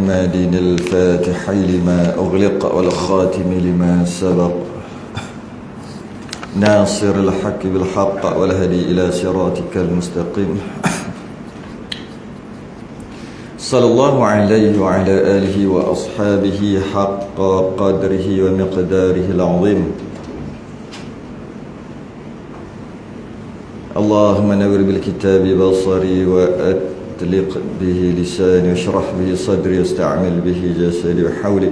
محمد الفاتح لما أغلق والخاتم لما سبق ناصر الحق بالحق والهدي إلى صراطك المستقيم صلى الله عليه وعلى آله وأصحابه حق قدره ومقداره العظيم. اللهم نور بالكتاب بصري وأطلق به لساني واشرح به صدري واستعمل به جسدي وحولي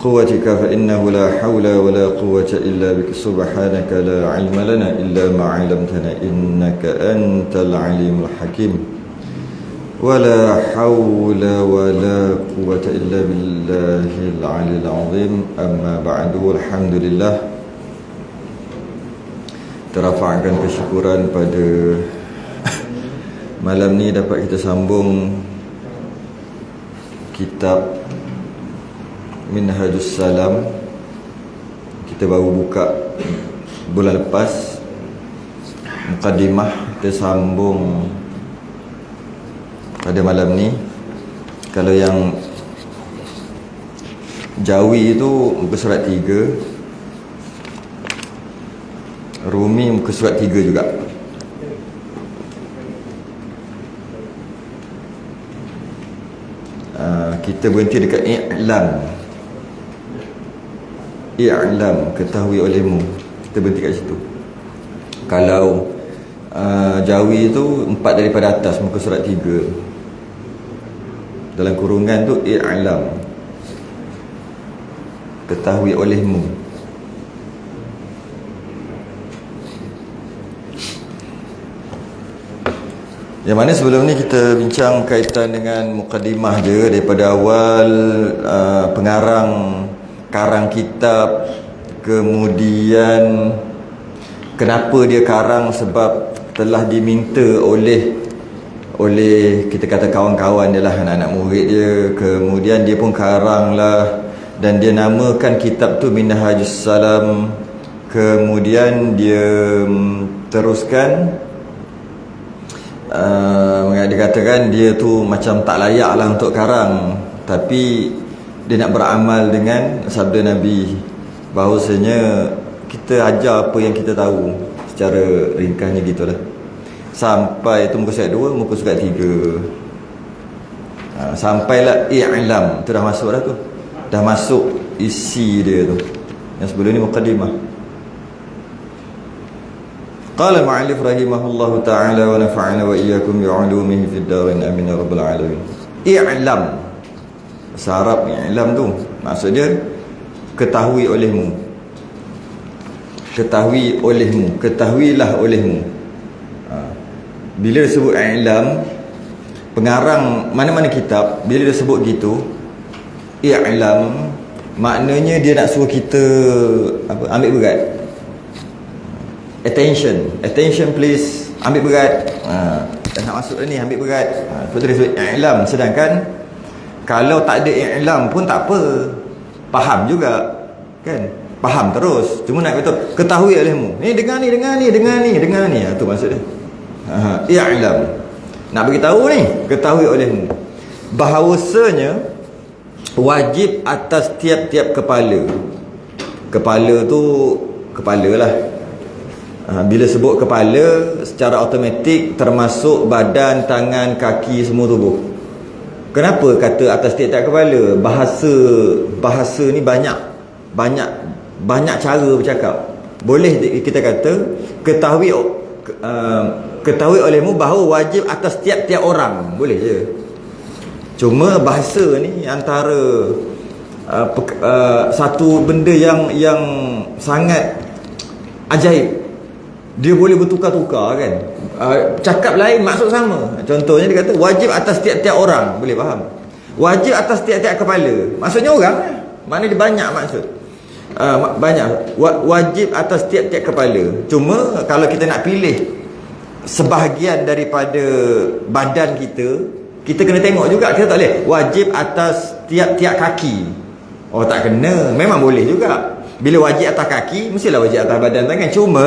قوتك فإنه لا حول ولا قوة إلا بك سبحانك لا علم لنا إلا ما علمتنا إنك أنت العليم الحكيم ولا حول ولا قوة إلا بالله العلي العظيم. أما بعد الحمد لله, terafahkan kesyukuran pada malam ni dapat kita sambung kitab Minhajus Salam. Kita baru buka bulan lepas Muqaddimah, kita sambung pada malam ni. Kalau yang Jawi itu muka surat 3, Rumi muka surat 3 juga. Kita berhenti dekat I'lam, ketahui olehmu. Kita berhenti kat situ. Kalau Jawi itu 4 daripada atas, muka surat 3. Dalam kurungan tu I'lam, ketahui olehmu. Yang mana sebelum ni kita bincang kaitan dengan muqaddimah je, daripada awal pengarang karang kitab, kemudian kenapa dia karang, sebab telah diminta oleh kita kata kawan-kawan dia lah, anak-anak murid dia. Kemudian dia pun karang lah, dan dia namakan kitab tu Minhajus Salam. Kemudian dia teruskan, dia katakan dia tu macam tak layak lah untuk karang, tapi dia nak beramal dengan sabda Nabi, bahawasanya kita ajar apa yang kita tahu, secara ringkasnya gitulah. Sampai itu muka surat 2, muka surat 3, sampailah I'lam. Itu dah masuk dah tu, dah masuk isi dia tu. Yang sebelum ni muqaddimah. Qala al-mu'allif rahimahullahu ta'ala wa nafa'ana wa iyyakum bi'ulumihi fid darin amin ya rabbal alamin. I'lam, bahasa Arab i'lam tu maksud dia ketahui olehmu, ketahui olehmu, ketahuilah olehmu. Bila disebut i'lam, pengarang mana-mana kitab bila dia sebut gitu, i'lam maknanya dia nak suruh kita ambil berat. Attention please, ambil berat. Dah nak masuk dah ni, ambil berat. Betul dia sebut i'lam. Sedangkan kalau tak ada i'lam pun tak apa, faham juga kan, faham terus. Cuma nak kata ketahui olehmu, ni dengar ni, dengar ni, dengar ni, dengar ni. Itu maksud dia. I'lam, nak beritahu ni, ketahui olehmu, bahawasanya wajib atas tiap-tiap kepala. Kepala tu kepala lah. Bila sebut kepala, secara automatik termasuk badan, tangan, kaki, semua tubuh. Kenapa kata atas tiap-tiap kepala? Bahasa ni banyak cara bercakap. Boleh kita kata ketahui olehmu bahawa wajib atas tiap-tiap orang, boleh je. Cuma bahasa ni antara satu benda yang sangat ajaib. Dia boleh bertukar-tukar kan. Cakap lain maksud sama. Contohnya dia kata wajib atas tiap-tiap orang, boleh faham. Wajib atas tiap-tiap kepala, maksudnya orang, maknanya dia banyak maksud. Banyak. Wajib atas tiap-tiap kepala. Cuma kalau kita nak pilih sebahagian daripada badan kita, kita kena tengok juga. Kita tak boleh wajib atas tiap-tiap kaki. Oh, tak kena. Memang boleh juga. Bila wajib atas kaki, mestilah wajib atas badan, tangan. Cuma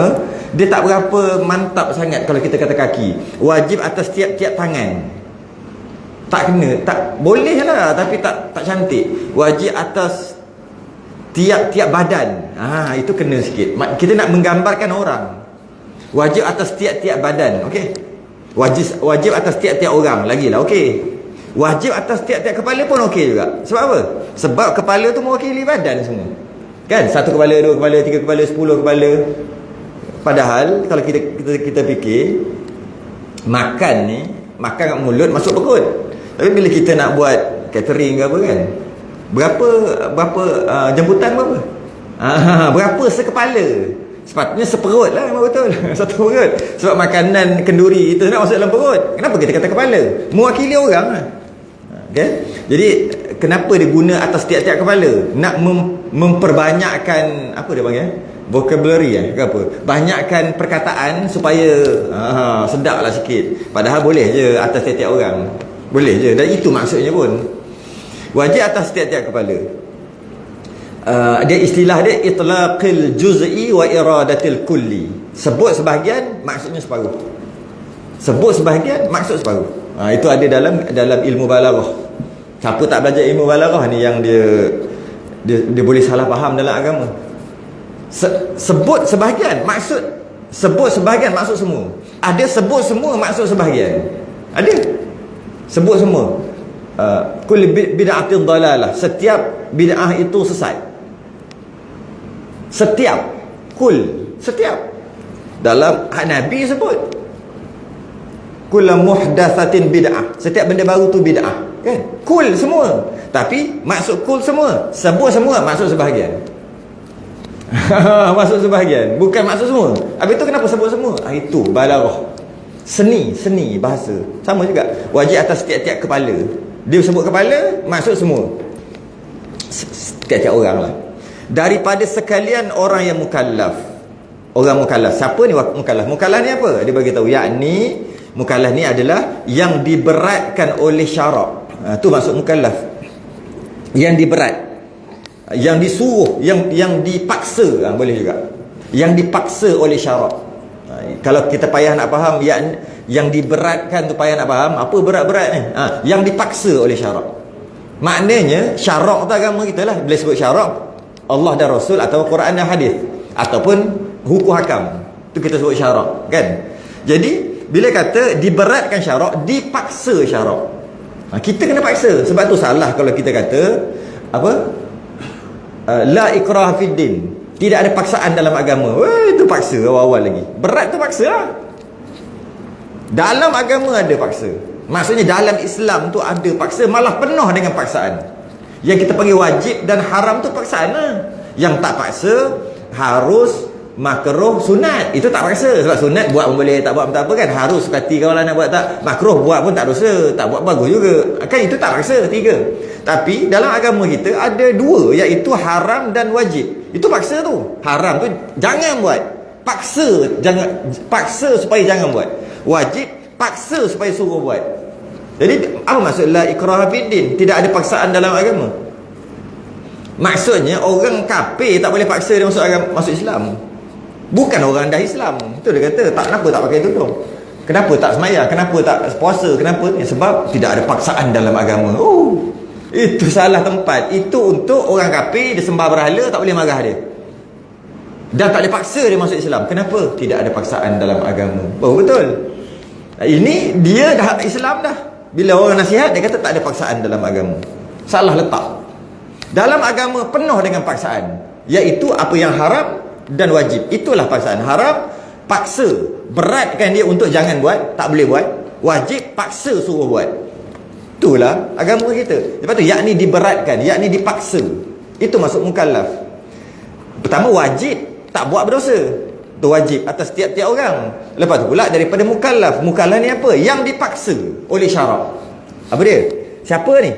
dia tak berapa mantap sangat kalau kita kata kaki. Wajib atas tiap-tiap tangan. Tak kena, tak boleh lah, tapi tak cantik. Wajib atas tiap-tiap badan. Itu kena sikit. Kita nak menggambarkan orang. Wajib atas tiap-tiap badan. Okey. Wajib atas tiap-tiap orang. Lagilah okey. Wajib atas tiap-tiap kepala pun okey juga. Sebab apa? Sebab kepala tu mewakili badan semua. Kan? 1 kepala, 2 kepala, 3 kepala, 10 kepala. Padahal kalau kita fikir, makan ni, makan kat mulut masuk perut. Tapi bila kita nak buat catering ke apa kan, berapa jemputan berapa? Berapa sekepala? Sepatutnya seperut lah, memang betul. Satu perut. Sebab makanan kenduri itu nak masuk dalam perut. Kenapa kita kata kepala? Mewakili orang lah. Okay? Jadi kenapa dia guna atas tiap-tiap kepala? Nak memperbanyakkan, apa dia panggil? Vocabulary ke apa? Banyakkan perkataan supaya sedap lah sikit. Padahal boleh je atas tiap-tiap orang. Boleh je. Dan itu maksudnya pun. Wajib atas tiap-tiap kepala. Dia istilah dia itlaqil juz'i wa iradatil kulli. Sebut sebahagian, maksudnya separuh. Sebut sebahagian, maksud separuh. Itu ada dalam ilmu balaghah. Siapa tak belajar ilmu balaghah ni yang dia boleh salah faham dalam agama. Sebut sebahagian, maksud sebut sebahagian, maksud semua. Ada sebut semua, maksud sebahagian. Ada. Sebut semua. Kulli bid'atin dalalah. Setiap bid'ah itu sesat. Setiap dalam Nabi sebut kullu muhdatsatin bid'ah. Setiap benda baru tu bid'ah, kan? Kul semua. Tapi maksud kul semua. Sebut semua, maksud sebahagian. Maksud sebahagian, bukan maksud semua. Habis tu kenapa sebut semua? Itu balaghah. Seni bahasa. Sama juga. Wajib atas tiap-tiap kepala. Dia sebut kepala, maksud semua. Tiap-tiap orang lah. Daripada sekalian orang yang mukallaf. Orang mukallaf. Siapa ni mukallaf? Mukallaf ni apa? Dia bagi tahu, yakni mukallaf ni adalah yang diberatkan oleh syarak. Tu maksud mukallaf. Yang diberat, yang disuruh, yang dipaksa, boleh juga. Yang dipaksa oleh syarak. Kalau kita payah nak faham yang diberatkan tu, payah nak faham apa berat-berat ni. Yang dipaksa oleh syarak. Maknanya syarak tu agama kita lah. Bila sebut syarak, Allah dan Rasul atau Quran dan hadis, ataupun hukum hakam, tu kita sebut syarak, kan? Jadi bila kata diberatkan syarak, dipaksa syarak, kita kena paksa. Sebab tu salah kalau kita kata apa, la ikraha fid din, tidak ada paksaan dalam agama. Itu paksa awal-awal lagi. Berat tu paksa lah. Dalam agama ada paksa. Maksudnya dalam Islam tu ada paksa, malah penuh dengan paksaan. Yang kita panggil wajib dan haram tu paksaan lah. Yang tak paksa, harus, makruh, sunat, itu tak paksa. Sebab sunat buat pun boleh, tak buat pun tak apa, kan? Harus kati kalau nak buat, tak makruh buat pun tak dosa, tak buat bagus juga, kan? Itu tak paksa. 3. Tapi dalam agama kita ada 2, iaitu haram dan wajib. Itu paksa tu. Haram tu jangan buat, paksa supaya jangan buat. Wajib paksa supaya suruh buat. Jadi apa maksud la ikraha fid din? Tidak ada paksaan dalam agama. Maksudnya orang kafir tak boleh paksa dia masuk Islam. Bukan orang dah Islam. Itu dia kata, kenapa tak pakai tudung? Kenapa tak sembahyang? Kenapa tak puasa? Kenapa? Sebab tidak ada paksaan dalam agama. Itu salah tempat. Itu untuk orang kafir, dia sembah berhala, tak boleh marah dia. Dan tak boleh paksa dia masuk Islam. Kenapa? Tidak ada paksaan dalam agama. Betul. Ini dia dah Islam dah. Bila orang nasihat, dia kata tak ada paksaan dalam agama. Salah letak. Dalam agama penuh dengan paksaan, iaitu apa yang haram dan wajib. Itulah paksaan. Haram, paksa, beratkan dia untuk jangan buat, tak boleh buat. Wajib, paksa suruh buat. Itulah agama kita. Lepas tu, yakni diberatkan, yakni dipaksa. Itu masuk mukallaf. Pertama, wajib, tak buat berdosa. Itu wajib atas tiap-tiap orang. Lepas tu pula daripada mukallaf. Mukallaf ni apa? Yang dipaksa oleh syarak. Apa dia? Siapa ni?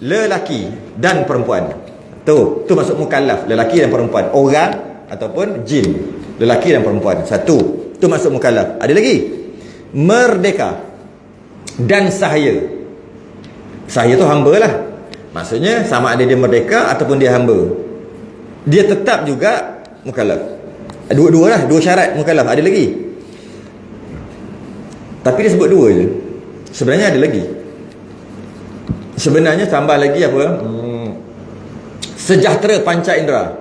Lelaki dan perempuan. Tu masuk mukallaf. Lelaki dan perempuan. Orang ataupun jin. Lelaki dan perempuan. 1. Tu masuk mukallaf. Ada lagi? Merdeka dan sahaya. Sahaya tu hamba lah. Maksudnya sama ada dia merdeka ataupun dia hamba, dia tetap juga mukallaf. Dua-dua lah, 2 syarat mukallaf. Ada lagi, tapi dia sebut 2 je. Sebenarnya ada lagi. sebenarnya tambah lagi apa? Sejahtera panca indera.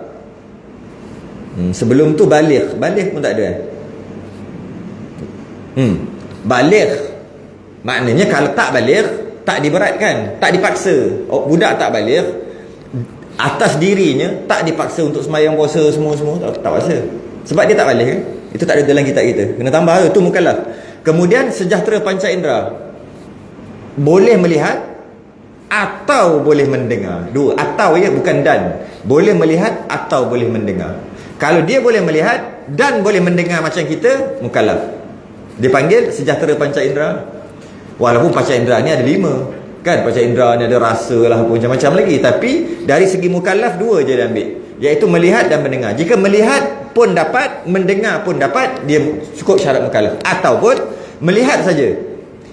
Sebelum tu baligh pun tak ada. Baligh maknanya kalau tak baligh, tak diberatkan, tak dipaksa. Budak tak baligh atas dirinya, tak dipaksa untuk sembahyang puasa semua tak paksa. Sebab dia tak baligh kan? Itu tak ada dalam kitab kita. Kena tambah tu mukallaf. Kemudian sejahtera panca indera. Boleh melihat atau boleh mendengar. Dua, atau ya, bukan dan. Boleh melihat atau boleh mendengar. Kalau dia boleh melihat dan boleh mendengar macam kita, mukallaf. Dipanggil sejahtera panca indera. Walaupun panca indera ni ada 5. Kan panca indera ni ada rasa lah, macam-macam lagi. Tapi dari segi mukallaf 2 je dia ambil, iaitu melihat dan mendengar. Jika melihat pun dapat, mendengar pun dapat, dia cukup syarat mukallaf. Ataupun melihat saja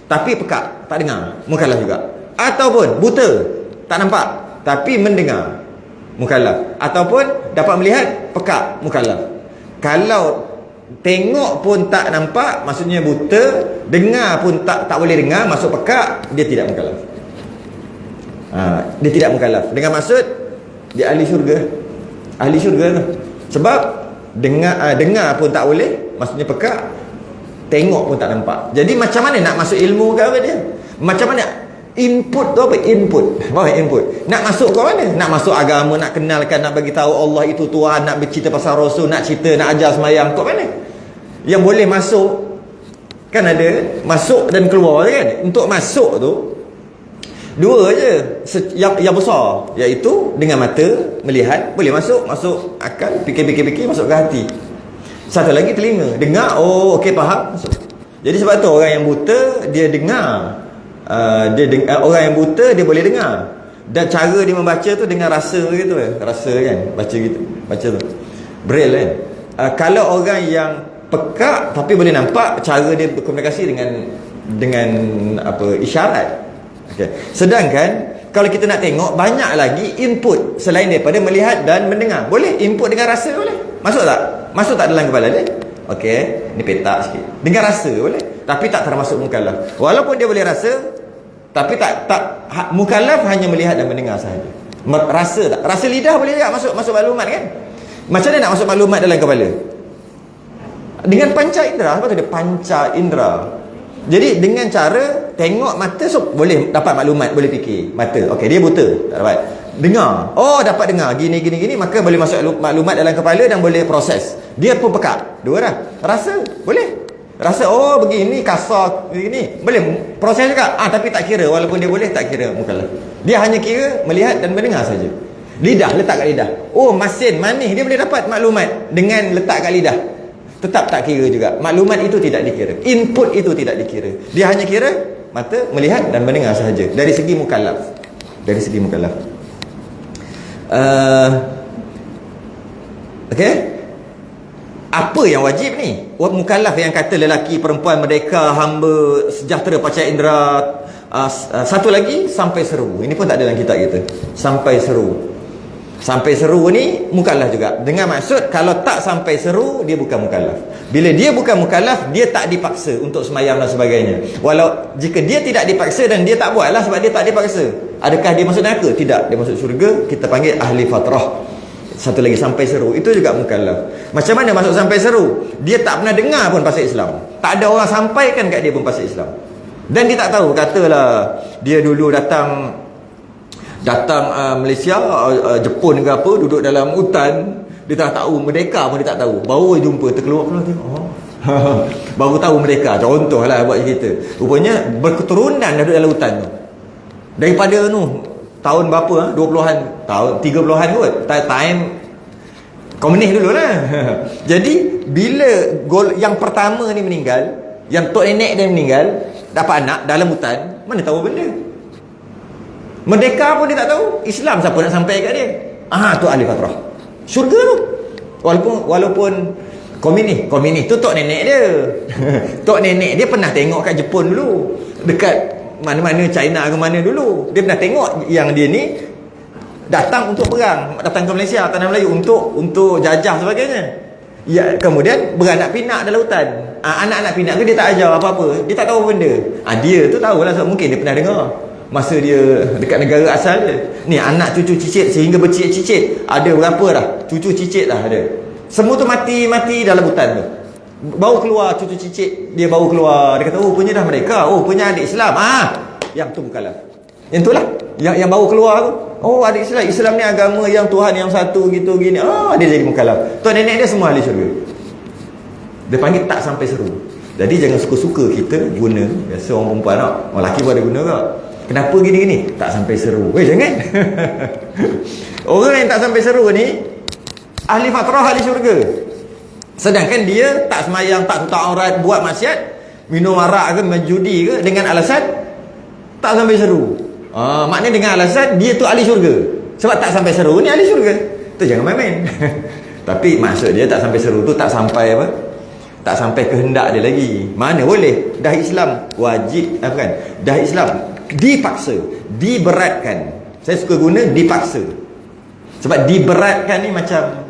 tapi pekak, tak dengar, mukallaf juga. Ataupun buta, tak nampak tapi mendengar, mukallaf. Ataupun dapat melihat, pekak, mukallaf. Kalau tengok pun tak nampak, maksudnya buta. Dengar pun tak boleh dengar, masuk pekak, dia tidak mukallaf. Dia tidak mukallaf. Dengan maksud dia ahli syurga. Ahli syurga tu. Sebab dengar pun tak boleh, maksudnya pekak. Tengok pun tak nampak. Jadi macam mana nak masuk ilmu ke apa dia? Macam mana input tu apa? Input. Nak masuk ke mana? Nak masuk agama, nak kenalkan, nak bagi tahu Allah itu Tuhan, nak bercerita pasal Rasul, nak cerita, nak ajar sembahyang, ke mana? Yang boleh masuk kan ada masuk dan keluar kan. Untuk masuk tu 2 je yang besar, iaitu dengan mata melihat, boleh masuk akal, fikir, masuk ke hati. Satu lagi telinga, dengar, okey faham, masuk. Jadi sebab tu orang yang buta dia dengar, orang yang buta dia boleh dengar, dan cara dia membaca tu dengan rasa gitu, rasa kan, baca gitu, baca tu braille kan. Kalau orang yang pekak tapi boleh nampak, cara dia berkomunikasi dengan apa, isyarat. Okay. Sedangkan kalau kita nak tengok, banyak lagi input selain daripada melihat dan mendengar. Boleh input dengan rasa, boleh. Masuk tak? Masuk tak dalam kepala dia? Okey, ni petak sikit. Dengan rasa boleh, tapi tak termasuk mukallaf. Walaupun dia boleh rasa, tapi tak mukallaf hanya melihat dan mendengar sahaja. Rasa tak? Rasa lidah boleh tak masuk maklumat kan? Macam mana nak masuk maklumat dalam kepala? Dengan panca indera. Sebab tu dia panca indera. Jadi dengan cara tengok mata, so boleh dapat maklumat, boleh fikir. Mata, okey, dia buta, tak dapat. Dengar, dapat dengar gini, maka boleh masuk maklumat dalam kepala dan boleh proses. Dia pun pekak. 2 dah. Rasa, boleh. Rasa, begini, kasar, begini, boleh proses juga. Tapi tak kira, walaupun dia boleh, tak kira mukallaf. Dia hanya kira melihat dan mendengar saja. Lidah, letak kat lidah. Masin, manis, dia boleh dapat maklumat dengan letak kat lidah. Tetap tak kira juga. Maklumat itu tidak dikira. Input itu tidak dikira. Dia hanya kira mata, melihat dan mendengar sahaja. Dari segi mukallaf. Dari segi mukallaf. Okey. Apa yang wajib ni? Mukallaf yang kata lelaki, perempuan, merdeka, hamba, sejahtera panca indera. Satu lagi, sampai seru. Ini pun tak ada dalam kitab kita. Sampai seru. Sampai seru ni mukallaf juga. Dengan maksud kalau tak sampai seru, dia bukan mukallaf. Bila dia bukan mukallaf, dia tak dipaksa untuk sembahyang dan sebagainya. Walau jika dia tidak dipaksa dan dia tak buatlah sebab dia tak dipaksa, adakah dia masuk neraka? Tidak, dia masuk syurga. Kita panggil ahli fatrah. Satu lagi, sampai seru, itu juga mukallaf. Macam mana masuk sampai seru? Dia tak pernah dengar pun pasal Islam. Tak ada orang sampaikan kat dia pun pasal Islam. Dan dia tak tahu. Katalah dia dulu datang Malaysia, Jepun ke apa, duduk dalam hutan, dia tak tahu merdeka pun, dia tak tahu. Baru jumpa, terkeluar tengok, baru tahu merdeka. Contohlah buat cerita. Rupanya berketurunan duduk dalam hutan tu. Daripada tahun berapa, 20-an, tahun 30-an kot, time komunis dululah. Jadi bila yang pertama ni meninggal, yang tok nenek dia meninggal, dapat anak dalam hutan, mana tahu benda. Merdeka pun dia tak tahu. Islam siapa nak sampai kat dia? Tu ahli fatrah. Syurga tu. Walaupun komunis tu tok nenek dia. Tok nenek dia pernah tengok kat Jepun dulu. Dekat mana-mana, China ke mana dulu. Dia pernah tengok yang dia ni datang untuk perang, datang ke Malaysia, tanah Melayu untuk jajah sebagainya. Ya, kemudian beranak pinak dalam hutan. Anak-anak pinak tu dia tak ajar apa-apa. Dia tak tahu benda. Dia tu tahulah sebab mungkin dia pernah dengar. masa dia dekat negara asal dia. Ni anak cucu cicit sehingga bercicit-cicit. Ada berapa dah? Cucu cicit dah ada. Semua tu mati dalam hutan tu. Baru keluar cucu cicit, dia baru keluar. Dia kata, oh punya dah mereka. Oh punya adik Islam. Yang tu mukallaf. Yang tu lah. Yang baru keluar tu. Oh adik Islam. Islam ni agama yang Tuhan yang satu gitu gini. Dia jadi mukallaf. Tuan nenek dia semua ahli syurga. Dia panggil tak sampai seru. Jadi jangan suka-suka kita guna. Biasa orang perempuan tak, orang lelaki pun ada guna tak. Kenapa gini-gini? Tak sampai seru. Jangan. Orang yang tak sampai seru ni ahli fatrah, ahli syurga. Sedangkan dia tak semayang, tak tutup aurat, buat maksiat, minum arak ke, menjudi ke, dengan alasan tak sampai seru. Maknanya dengan alasan dia tu ahli syurga. Sebab tak sampai seru ni ahli syurga. Tu jangan main-main. Tapi maksud dia tak sampai seru tu tak sampai apa? Tak sampai kehendak dia lagi. Mana boleh? Dah Islam wajib kan? Dah Islam dipaksa, diberatkan. Saya suka guna dipaksa. Sebab diberatkan ni macam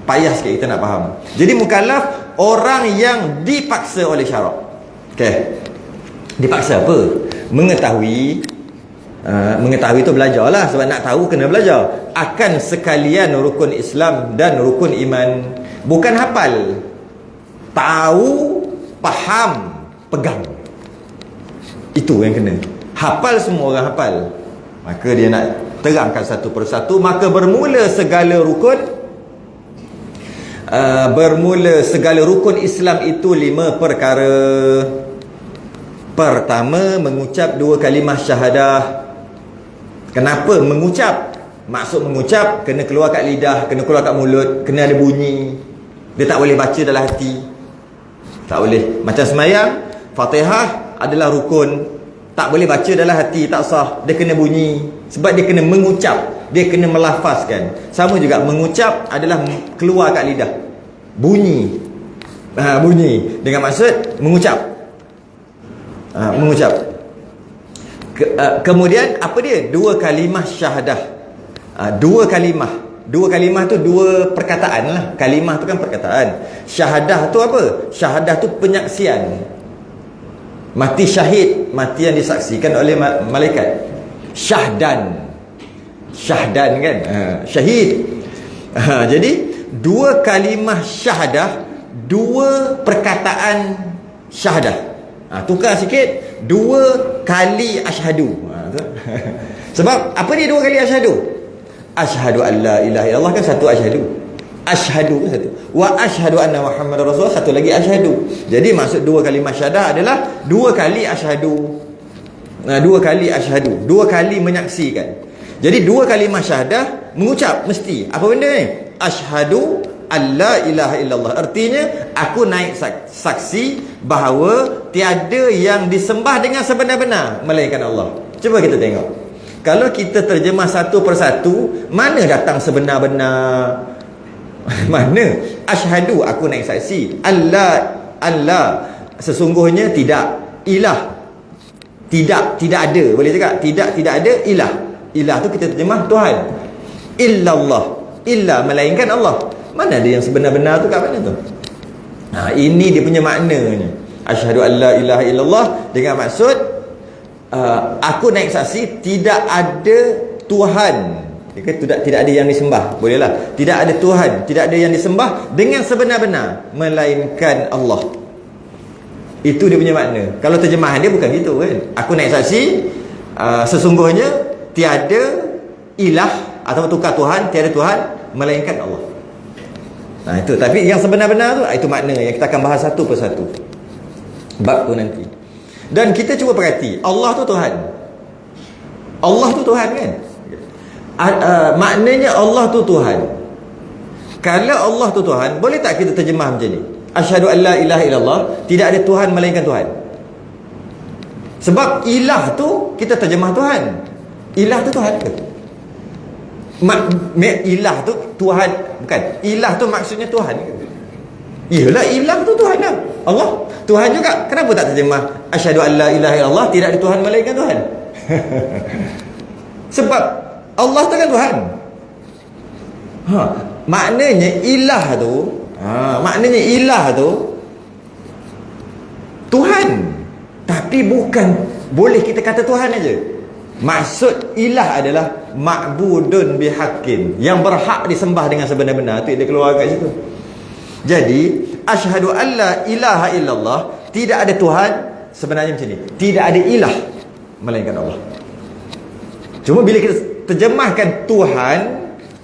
payah sikit kita nak faham. Jadi mukallaf orang yang dipaksa oleh syarak. Okey. Dipaksa apa? Mengetahui tu belajarlah. Sebab nak tahu kena belajar. Akan sekalian rukun Islam dan rukun iman. Bukan hafal. Tahu, faham, pegang. Itu yang kena. Hafal semua orang hafal. Maka dia nak terangkan satu persatu. Maka bermula segala rukun Islam itu 5 perkara. Pertama, mengucap 2 kalimah syahadah. Kenapa mengucap? Maksud mengucap kena keluar kat lidah, kena keluar kat mulut, kena ada bunyi. Dia tak boleh baca dalam hati. Tak boleh. Macam semayang, Fatihah adalah rukun. Tak boleh baca dalam hati, tak sah. Dia kena bunyi. Sebab dia kena mengucap. Dia kena melafazkan. Sama juga mengucap adalah keluar kat lidah. Bunyi. Bunyi. Dengan maksud mengucap. Mengucap. Kemudian apa dia? 2 kalimah syahadah. 2 kalimah. 2 kalimah tu 2 perkataan lah. Kalimah tu kan perkataan. Syahadah tu apa? Syahadah tu penyaksian. Mati syahid, mati yang disaksikan oleh malaikat. Syahdan kan, syahid. Jadi 2 kalimah syahadah, 2 perkataan syahadah. Tukar sikit, 2 kali asyhadu. Sebab apa dia 2 kali asyhadu? Asyhadu an la ilaha illallah kan satu asyhadu. Asyhadu kan satu. Wa asyhadu anna Muhammadar Rasulullah satu lagi asyhadu. Jadi maksud 2 kalimah syahadah adalah 2 kali asyhadu. 2 kali asyhadu, 2 kali menyaksikan. Jadi 2 kalimah syahadah mengucap mesti. Apa benda ni? Asyhadu an la ilaha illallah. Artinya aku naik saksi bahawa tiada yang disembah dengan sebenar-benar melainkan Allah. Cuba kita tengok. Kalau kita terjemah satu persatu, mana datang sebenar-benar? Mana? Asyhadu, aku naik saksi. Allah, sesungguhnya tidak. Ilah, tidak ada. Boleh cakap? Tidak ada ilah. Ilah tu kita terjemah Tuhan. Illallah, illa melainkan Allah. Mana ada yang sebenar-benar tu kat mana tu? Ini dia punya maknanya. Asyhadu an la ilaha illallah dengan maksud aku naik saksi tidak ada Tuhan. Tidak ada yang disembah. Bolehlah. Tidak ada Tuhan, tidak ada yang disembah dengan sebenar-benar melainkan Allah. Itu dia punya makna. Kalau terjemahan dia bukan gitu kan. Aku naik saksi sesungguhnya tiada ilah atau tukar Tuhan, tiada Tuhan melainkan Allah. Itu. Tapi yang sebenar-benar tu, itu makna yang kita akan bahas satu persatu bab tu nanti. Dan kita cuba perhati, Allah tu Tuhan. Allah tu Tuhan kan? Maknanya Allah tu Tuhan. Kalau Allah tu Tuhan, boleh tak kita terjemah macam ni? Asyhadu an la ilaha illallah, tidak ada Tuhan melainkan Tuhan. Sebab ilah tu kita terjemah Tuhan. Ilah tu Tuhan ke? Ilah tu Tuhan, bukan. Ilah tu maksudnya Tuhan ke? Iyalah, ilah tu Tuhan lah. Allah Tuhan juga. Kenapa tak terjemah asyhadu an la ilaha illallah, tidak ada Tuhan melainkan Tuhan? Sebab Allah tu kan Tuhan. Maknanya ilah tu, maknanya ilah tu Tuhan. Tapi bukan boleh kita kata Tuhan aja. Maksud ilah adalah ma'budun bihaqqin, yang berhak disembah dengan sebenar-benar. Tu dia keluar kat situ. Jadi asyhadu alla ilaha illallah, tidak ada Tuhan, sebenarnya macam ni, tidak ada ilah melainkan Allah. Cuma bila kita terjemahkan Tuhan,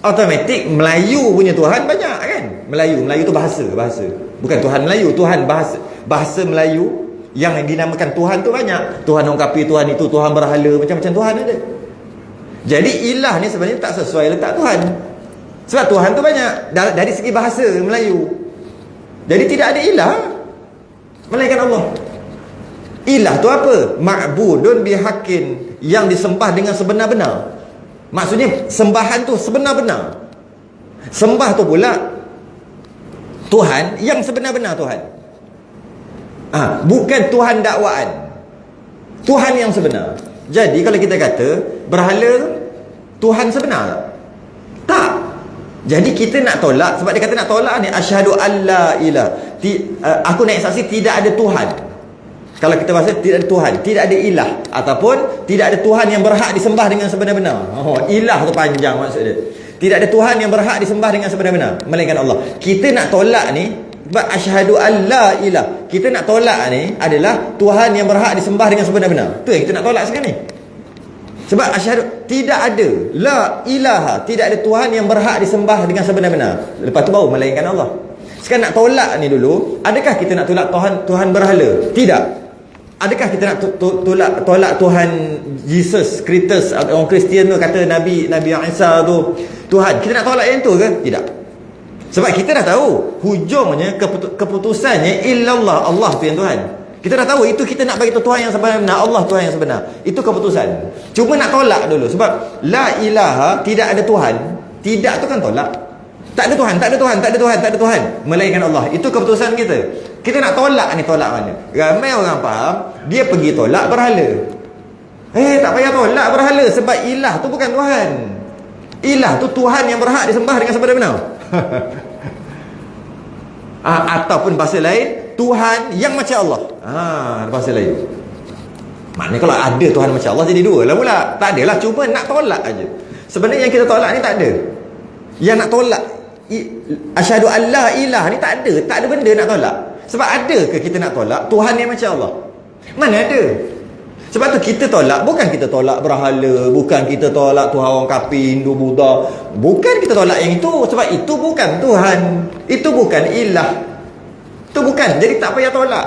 automatik Melayu punya Tuhan banyak kan. Melayu tu bahasa. Bukan Tuhan Melayu, Tuhan bahasa Melayu yang dinamakan Tuhan tu banyak. Tuhan orang kafir, Tuhan itu, Tuhan berhala, macam-macam Tuhan ada. Jadi ilah ni sebenarnya tak sesuai letak Tuhan. Sebab Tuhan tu banyak dari segi bahasa Melayu. Jadi tidak ada ilah melainkan Allah. Ilah tu apa? Ma'budun bihaqqin, yang disembah dengan sebenar-benar. Maksudnya sembahan tu sebenar-benar. Sembah tu pula Tuhan yang sebenar-benar Tuhan. Bukan Tuhan dakwaan, Tuhan yang sebenar. Jadi kalau kita kata berhala Tuhan sebenar, tak. Jadi kita nak tolak, sebab dia kata nak tolak ni, asyhadu alla ilah, aku naik saksi tidak ada Tuhan. Kalau kita bahasa tidak ada Tuhan, tidak ada ilah, ataupun tidak ada Tuhan yang berhak disembah dengan sebenar-benar. Ilah tu panjang maksud dia. Tidak ada Tuhan yang berhak disembah dengan sebenar-benar melainkan Allah. Kita nak tolak ni, sebab asyhadu alla ilah, kita nak tolak ni adalah Tuhan yang berhak disembah dengan sebenar-benar. Tu yang kita nak tolak sekarang ni. Sebab asyhadu, tidak ada, la ilaha, tidak ada Tuhan yang berhak disembah dengan sebenar-benar. Lepas tu baru melainkan Allah. Sekarang nak tolak ni dulu, adakah kita nak tolak Tuhan berhala? Tidak. Adakah kita nak tolak Tuhan Jesus Kristus? Orang Kristian tu kata Nabi Isa tu Tuhan. Kita nak tolak yang tu ke? Tidak. Sebab kita dah tahu hujungnya, keputusannya illallah, Allah tu yang Tuhan. Kita dah tahu itu, kita nak bagi tu Tuhan yang sebenar, Allah Tuhan yang sebenar. Itu keputusan. Cuma nak tolak dulu, sebab la ilaha, tidak ada Tuhan. Tidak tu kan tolak. Tak ada Tuhan, tak ada Tuhan, tak ada Tuhan, tak ada Tuhan melainkan Allah. Itu keputusan kita. Kita nak tolak ni, tolak mana? Ramai orang faham, dia pergi tolak berhala. Tak payah tolak berhala, sebab ilah tu bukan Tuhan. Ilah tu Tuhan yang berhak disembah dengan sebenar-benar. Ataupun bahasa lain, Tuhan yang macam Allah. Bahasa lain. Maknanya kalau ada Tuhan macam Allah, jadi dua lah pula. Tak adalah, cuma nak tolak aja. Sebenarnya yang kita tolak ni tak ada. Yang nak tolak asyhadu alla ilah ni tak ada benda nak tolak. Sebab ada ke kita nak tolak Tuhan yang macam Allah? Mana ada? Sebab tu kita tolak, bukan kita tolak berhala, bukan kita tolak Tuhan orang kafir, Hindu, Buddha. Bukan kita tolak yang itu, sebab itu bukan Tuhan. Itu bukan ilah. Itu bukan. Jadi tak payah tolak.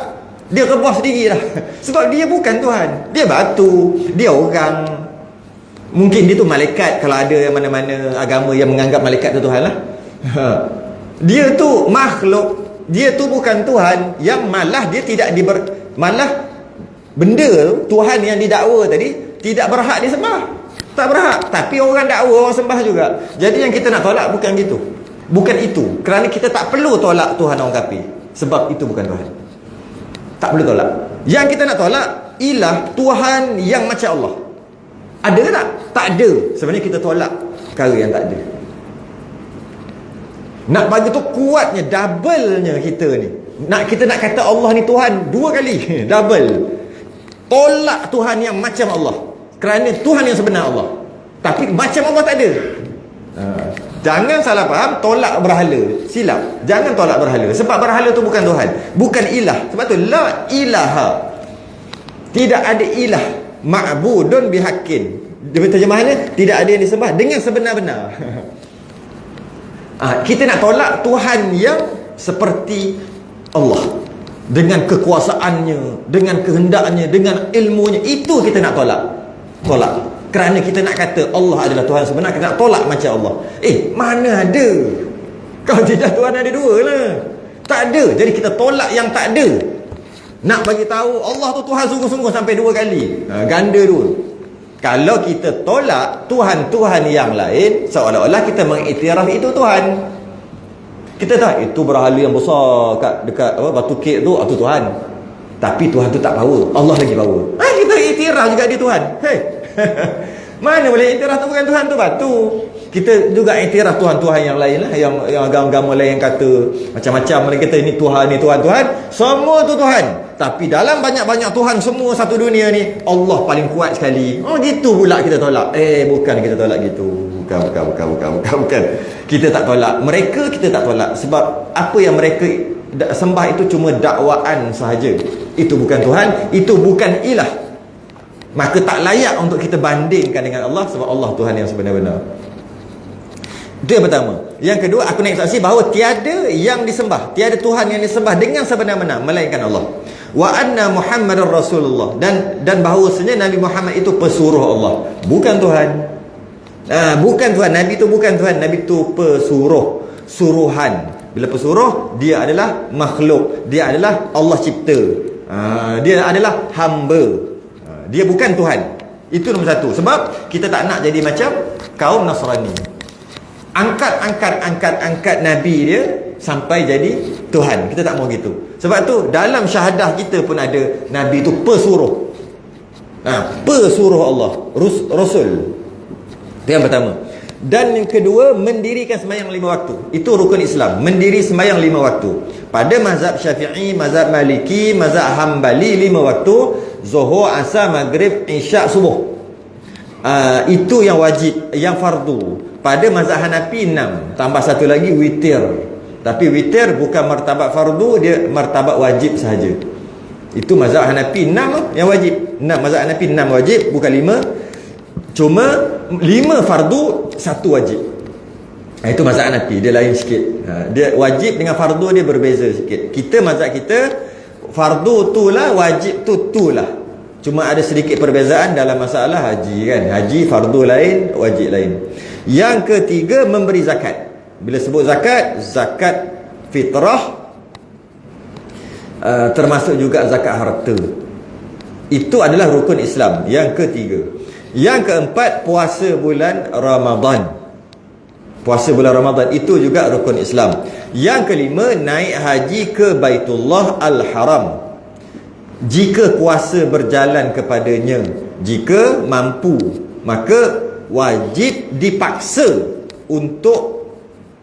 Dia rebah sendiri dah. Sebab dia bukan Tuhan. Dia batu, dia orang. Mungkin dia tu malaikat, kalau ada yang mana-mana agama yang menganggap malaikat tu Tuhan lah. Dia tu makhluk. Dia tu bukan Tuhan, yang malah dia tidak malah benda Tuhan yang didakwa tadi tidak berhak disembah. Tak berhak. Tapi orang dakwa, orang sembah juga. Jadi yang kita nak tolak bukan gitu. Bukan itu. Kerana kita tak perlu tolak Tuhan orang kafir, sebab itu bukan Tuhan. Tak perlu tolak. Yang kita nak tolak ilah Tuhan yang macam Allah. Ada ke tak? Tak ada. Sebenarnya kita tolak perkara yang tak ada. Nak bagi tu kuatnya, double-nya kita ni. Kita nak kata Allah ni Tuhan dua kali. Double. Tolak Tuhan yang macam Allah. Kerana Tuhan yang sebenar Allah. Tapi macam Allah tak ada. Jangan salah faham, tolak berhala. Silap. Jangan tolak berhala. Sebab berhala tu bukan Tuhan. Bukan ilah. Sebab tu la ilaha. Tidak ada ilah. Ma'budun bihaqqin. Terjemahannya, tidak ada yang disembah dengan sebenar-benar. Kita nak tolak Tuhan yang seperti Allah, dengan kekuasaannya, dengan kehendaknya, dengan ilmunya. Itu kita nak tolak. Kerana kita nak kata Allah adalah Tuhan sebenar, kita nak tolak macam Allah. Mana ada? Kalau tidak, Tuhan ada dua lah. Tak ada. Jadi kita tolak yang tak ada. Nak bagi tahu Allah tu Tuhan sungguh-sungguh sampai dua kali. Ganda dua. Kalau kita tolak Tuhan-Tuhan yang lain, seolah-olah kita mengiktiraf itu Tuhan. Kita tahu itu berhala yang besar dekat batu kek tu, itu Tuhan. Tapi Tuhan tu tak power, Allah lagi power. Kita iktiraf juga dia Tuhan. Mana boleh iktiraf tu bukan Tuhan tu batu. Kita juga iktiraf Tuhan-Tuhan yang lain lah, yang agama-agama lain yang kata macam-macam. Mereka kata ini Tuhan, ni Tuhan. Semua tu Tuhan. Tapi dalam banyak-banyak Tuhan semua satu dunia ni, Allah paling kuat sekali. Oh gitu pula kita tolak. Bukan kita tolak gitu. Bukan. Kita tak tolak. Mereka kita tak tolak. Sebab apa yang mereka sembah itu cuma dakwaan sahaja. Itu bukan Tuhan, itu bukan ilah. Maka tak layak untuk kita bandingkan dengan Allah, sebab Allah Tuhan yang sebenar-benar. Itu yang pertama. Yang kedua, aku nak saksi bahawa tiada yang disembah, tiada Tuhan yang disembah dengan sebenar-benar melainkan Allah. Wa anna Muhammadar Rasulullah, dan bahawasanya Nabi Muhammad itu pesuruh Allah, bukan Tuhan. Bukan Tuhan. Nabi itu bukan Tuhan. Nabi itu pesuruh, suruhan. Bila pesuruh, dia adalah makhluk, dia adalah Allah cipta, dia adalah hamba, dia bukan Tuhan. Itu nombor satu. Sebab kita tak nak jadi macam kaum Nasrani, angkat Nabi dia sampai jadi Tuhan. Kita tak mau gitu. Sebab tu dalam syahadah kita pun ada Nabi itu pesuruh, pesuruh Allah, Rasul. Itu yang pertama. Dan yang kedua, mendirikan sembahyang 5 waktu. Itu rukun Islam, mendiri sembahyang 5 waktu. Pada mazhab Syafi'i, mazhab Maliki, mazhab Hambali 5 waktu: Zuhur, Asar, Maghrib, Isyak, Subuh. Itu yang wajib, yang fardu. Pada mazhab Hanafi 6, tambah satu lagi witir. Tapi witir bukan martabat fardu, dia martabat wajib sahaja. Itu mazhab Hanafi 6 yang wajib. Mazhab Hanafi 6 wajib, bukan 5. Cuma 5 fardu, 1 wajib. Itu mazhab Hanafi, dia lain sikit. Dia wajib dengan fardu dia berbeza sikit. Kita mazhab kita, fardu tu lah, wajib tu lah. Cuma ada sedikit perbezaan dalam masalah haji kan. Haji fardu lain, wajib lain. Yang ketiga, memberi zakat. Bila sebut zakat, zakat fitrah, termasuk juga zakat harta. Itu adalah rukun Islam. Yang ketiga. Yang keempat, puasa bulan Ramadan. Puasa bulan Ramadan itu juga rukun Islam. Yang kelima, naik haji ke Baitullah Al-Haram, jika kuasa berjalan kepadanya. Jika mampu, maka wajib dipaksa untuk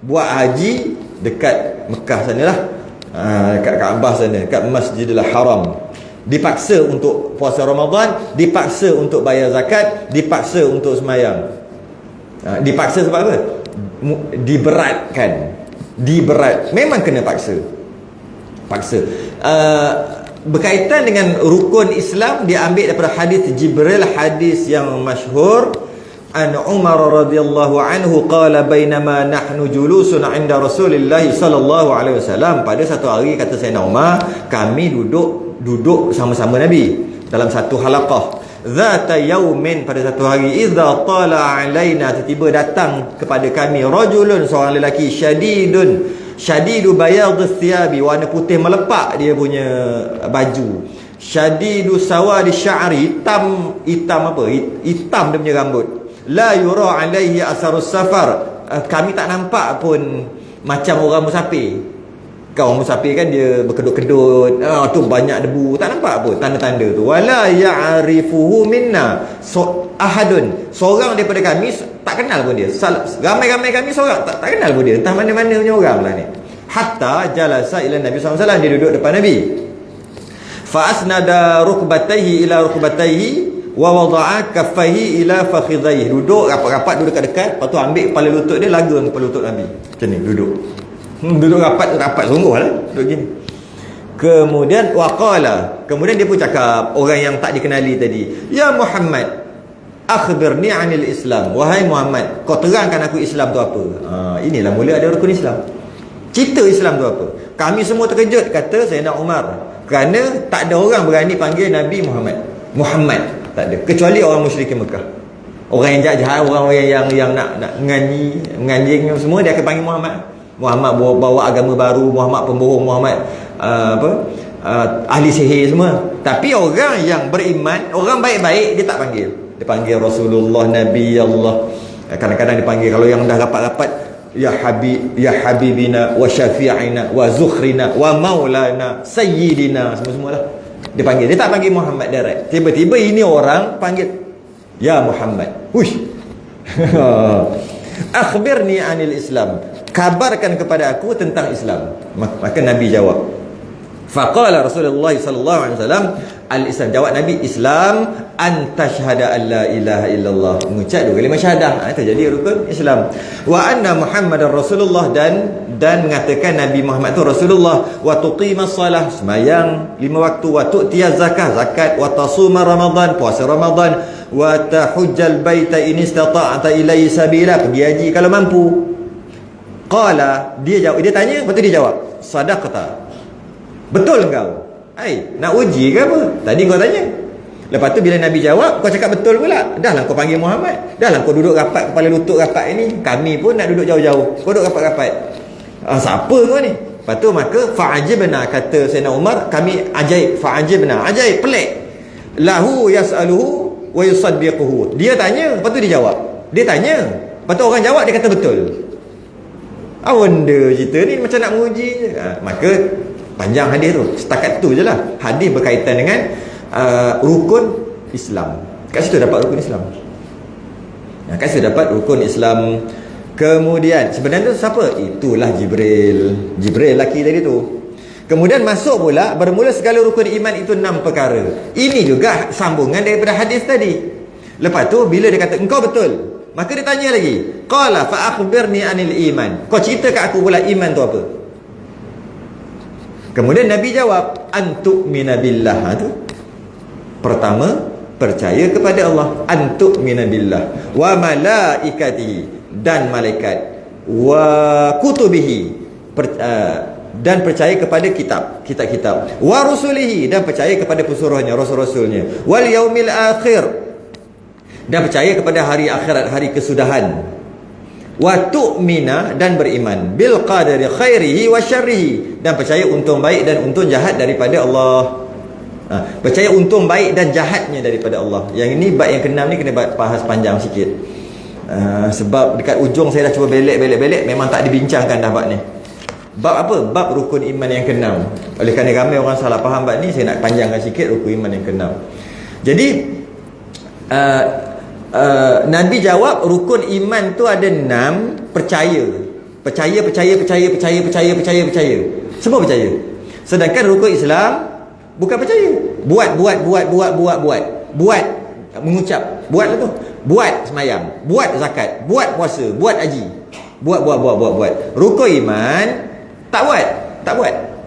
buat haji dekat Mekah sanalah, dekat Kaabah sana, dekat Masjidil Haram. Dipaksa untuk puasa Ramadan, dipaksa untuk bayar zakat, dipaksa untuk sembahyang. Dipaksa sebab apa? Diberatkan. Memang kena paksa. Berkaitan dengan rukun Islam, diambil daripada hadis Jibril, hadis yang masyhur. An Umar radhiyallahu anhu qala bainama nahnu julusun 'inda Rasulillah sallallahu alaihi wasallam. Pada satu hari, kata Sayyidina Umar, kami duduk sama-sama Nabi dalam satu halaqah. Zata yaumin, pada satu hari, idza tala alaina, tiba-tiba datang kepada kami rajulun, seorang lelaki, syadidu bayadus thiyabi, warna putih melepak dia punya baju, syadidu sawadi sya'ri, hitam apa? Hitam dia punya rambut. La yura alaihi asarus safar, kami tak nampak pun macam orang musafir. Orang musafir kan dia berkedut-kedut, tu banyak debu, tak nampak apa tanda-tanda tu. Wala ya'rifuhu minna ahadun, seorang daripada kami tak kenal pun dia. Ramai-ramai kami seorang tak kenal pun dia, entah mana-mana punya orang lah ni. Hatta jalasa ila Nabi SAW, dia duduk depan Nabi. Fa asnada rukbatayhi ila rukbatayhi wa wada'a kaffaihi ila fakhidhaihi. Duduk rapat-rapat, duduk dekat-dekat, lepas tu ambil kepala lutut dia, lagang kepala lutut Nabi. Macam ni duduk. Duduk rapat sungguh lah, duduk gini. Kemudian waqala, kemudian dia pun cakap, orang yang tak dikenali tadi, ya Muhammad, akhbirni 'anil Islam. Wahai Muhammad, kau terangkan aku Islam tu apa. Inilah mula ada rukun Islam. Cerita Islam tu apa. Kami semua terkejut, kata Sayyidina Umar, kerana tak ada orang berani panggil Nabi Muhammad, tak ada, kecuali orang musyrikin Mekah. Orang yang jahat, orang-orang yang nak menganjing semua, dia akan panggil Muhammad bawa agama baru, Muhammad pembohong, Muhammad ahli sihir semua. Tapi orang yang beriman, orang baik-baik, dia tak panggil. Dia panggil Rasulullah, Nabi Allah. Kadang-kadang dia panggil, kalau yang dah rapat-rapat, ya habibina wa syafi'ina wa zukhrina wa maulana sayyidina, semua-semualah dia panggil. Dia tak panggil Muhammad direct. Tiba-tiba ini orang panggil ya Muhammad. Hush. Akhbirni 'anil Islam, kabarkan kepada aku tentang Islam. Maka Nabi jawab, Faqala Rasulullah sallallahu alaihi wasallam, al-Islam, jawab Nabi, Islam an tashhada an la ilaha illallah, mengucap dua kalimah syahadah, itu jadi rukun Islam. Wa anna Muhammadar Rasulullah, dan mengatakan Nabi Muhammad itu Rasulullah. Wa tuqimas salah, sembahyang 5 waktu. Wa tu'tiyaz zakah, zakat. Wa tasuma Ramadan, puasa Ramadan. Wa tahujjal baita in istata'ta ilaihi sabila, pergi haji kalau mampu. Qala, dia jawab, dia tanya, lepas tu dia jawab, sadaqta, betul engkau? Nak uji ke apa? Tadi kau tanya. Lepas tu bila Nabi jawab, kau cakap betul pula. Dah lah kau panggil Muhammad. Dah lah kau duduk rapat, kepala lutut rapat ini. Kami pun nak duduk jauh-jauh, kau duduk rapat-rapat. Siapa kau ni? Lepas tu maka fa'ajibna, kata Sayyidina Umar, kami ajaib. Fa'ajibna, ajaib, pelik. Lahu yas'aluhu wa yusaddiquhu. Dia tanya, lepas tu dia jawab. Dia tanya, lepas tu orang jawab, dia kata betul. Wonder cerita ni, macam nak menguji je. Maka panjang hadis tu, setakat tu je lah. Hadis berkaitan dengan rukun Islam. Kat situ dapat rukun Islam. Kat situ dapat rukun Islam. Kemudian sebenarnya tu siapa? Itulah Jibril. Jibril laki tadi tu. Kemudian masuk pula, bermula segala rukun iman itu 6 perkara. Ini juga sambungan daripada hadis tadi. Lepas tu bila dia kata engkau betul, maka dia tanya lagi, qala fa akhbirni anil iman, kau cerita kat aku pula iman tu apa? Kemudian Nabi jawab, antu'mina billah. Tu pertama, percaya kepada Allah. Antu'mina billah wa malaikatihi, dan malaikat, wa kutubihi, dan percaya kepada kitab-kitab, wa rusulihi, dan percaya kepada pesuruhnya, rasul-rasulnya, wal yaumil akhir, dan percaya kepada hari akhirat, hari kesudahan, wa tu'mina, dan beriman bil qadari khairihi wa syarrihi, dan percaya untung baik dan untung jahat daripada Allah. Percaya untung baik dan jahatnya daripada Allah. Yang ini bab yang ke-6 ni kena bahas panjang sikit. Sebab dekat ujung saya dah cuba belek, memang tak dibincangkan dah bab ni. Bab apa? Bab rukun iman yang ke-6. Oleh kerana ramai orang salah faham bab ni, saya nak panjangkan sikit rukun iman yang ke-6. Jadi Nabi jawab rukun iman tu ada 6. Percaya. Semua percaya. Sedangkan rukun Islam bukan percaya. Buat, mengucap, buat lah tu. Buat sembahyang, buat zakat, buat puasa, buat haji. Buat. Rukun iman tak buat.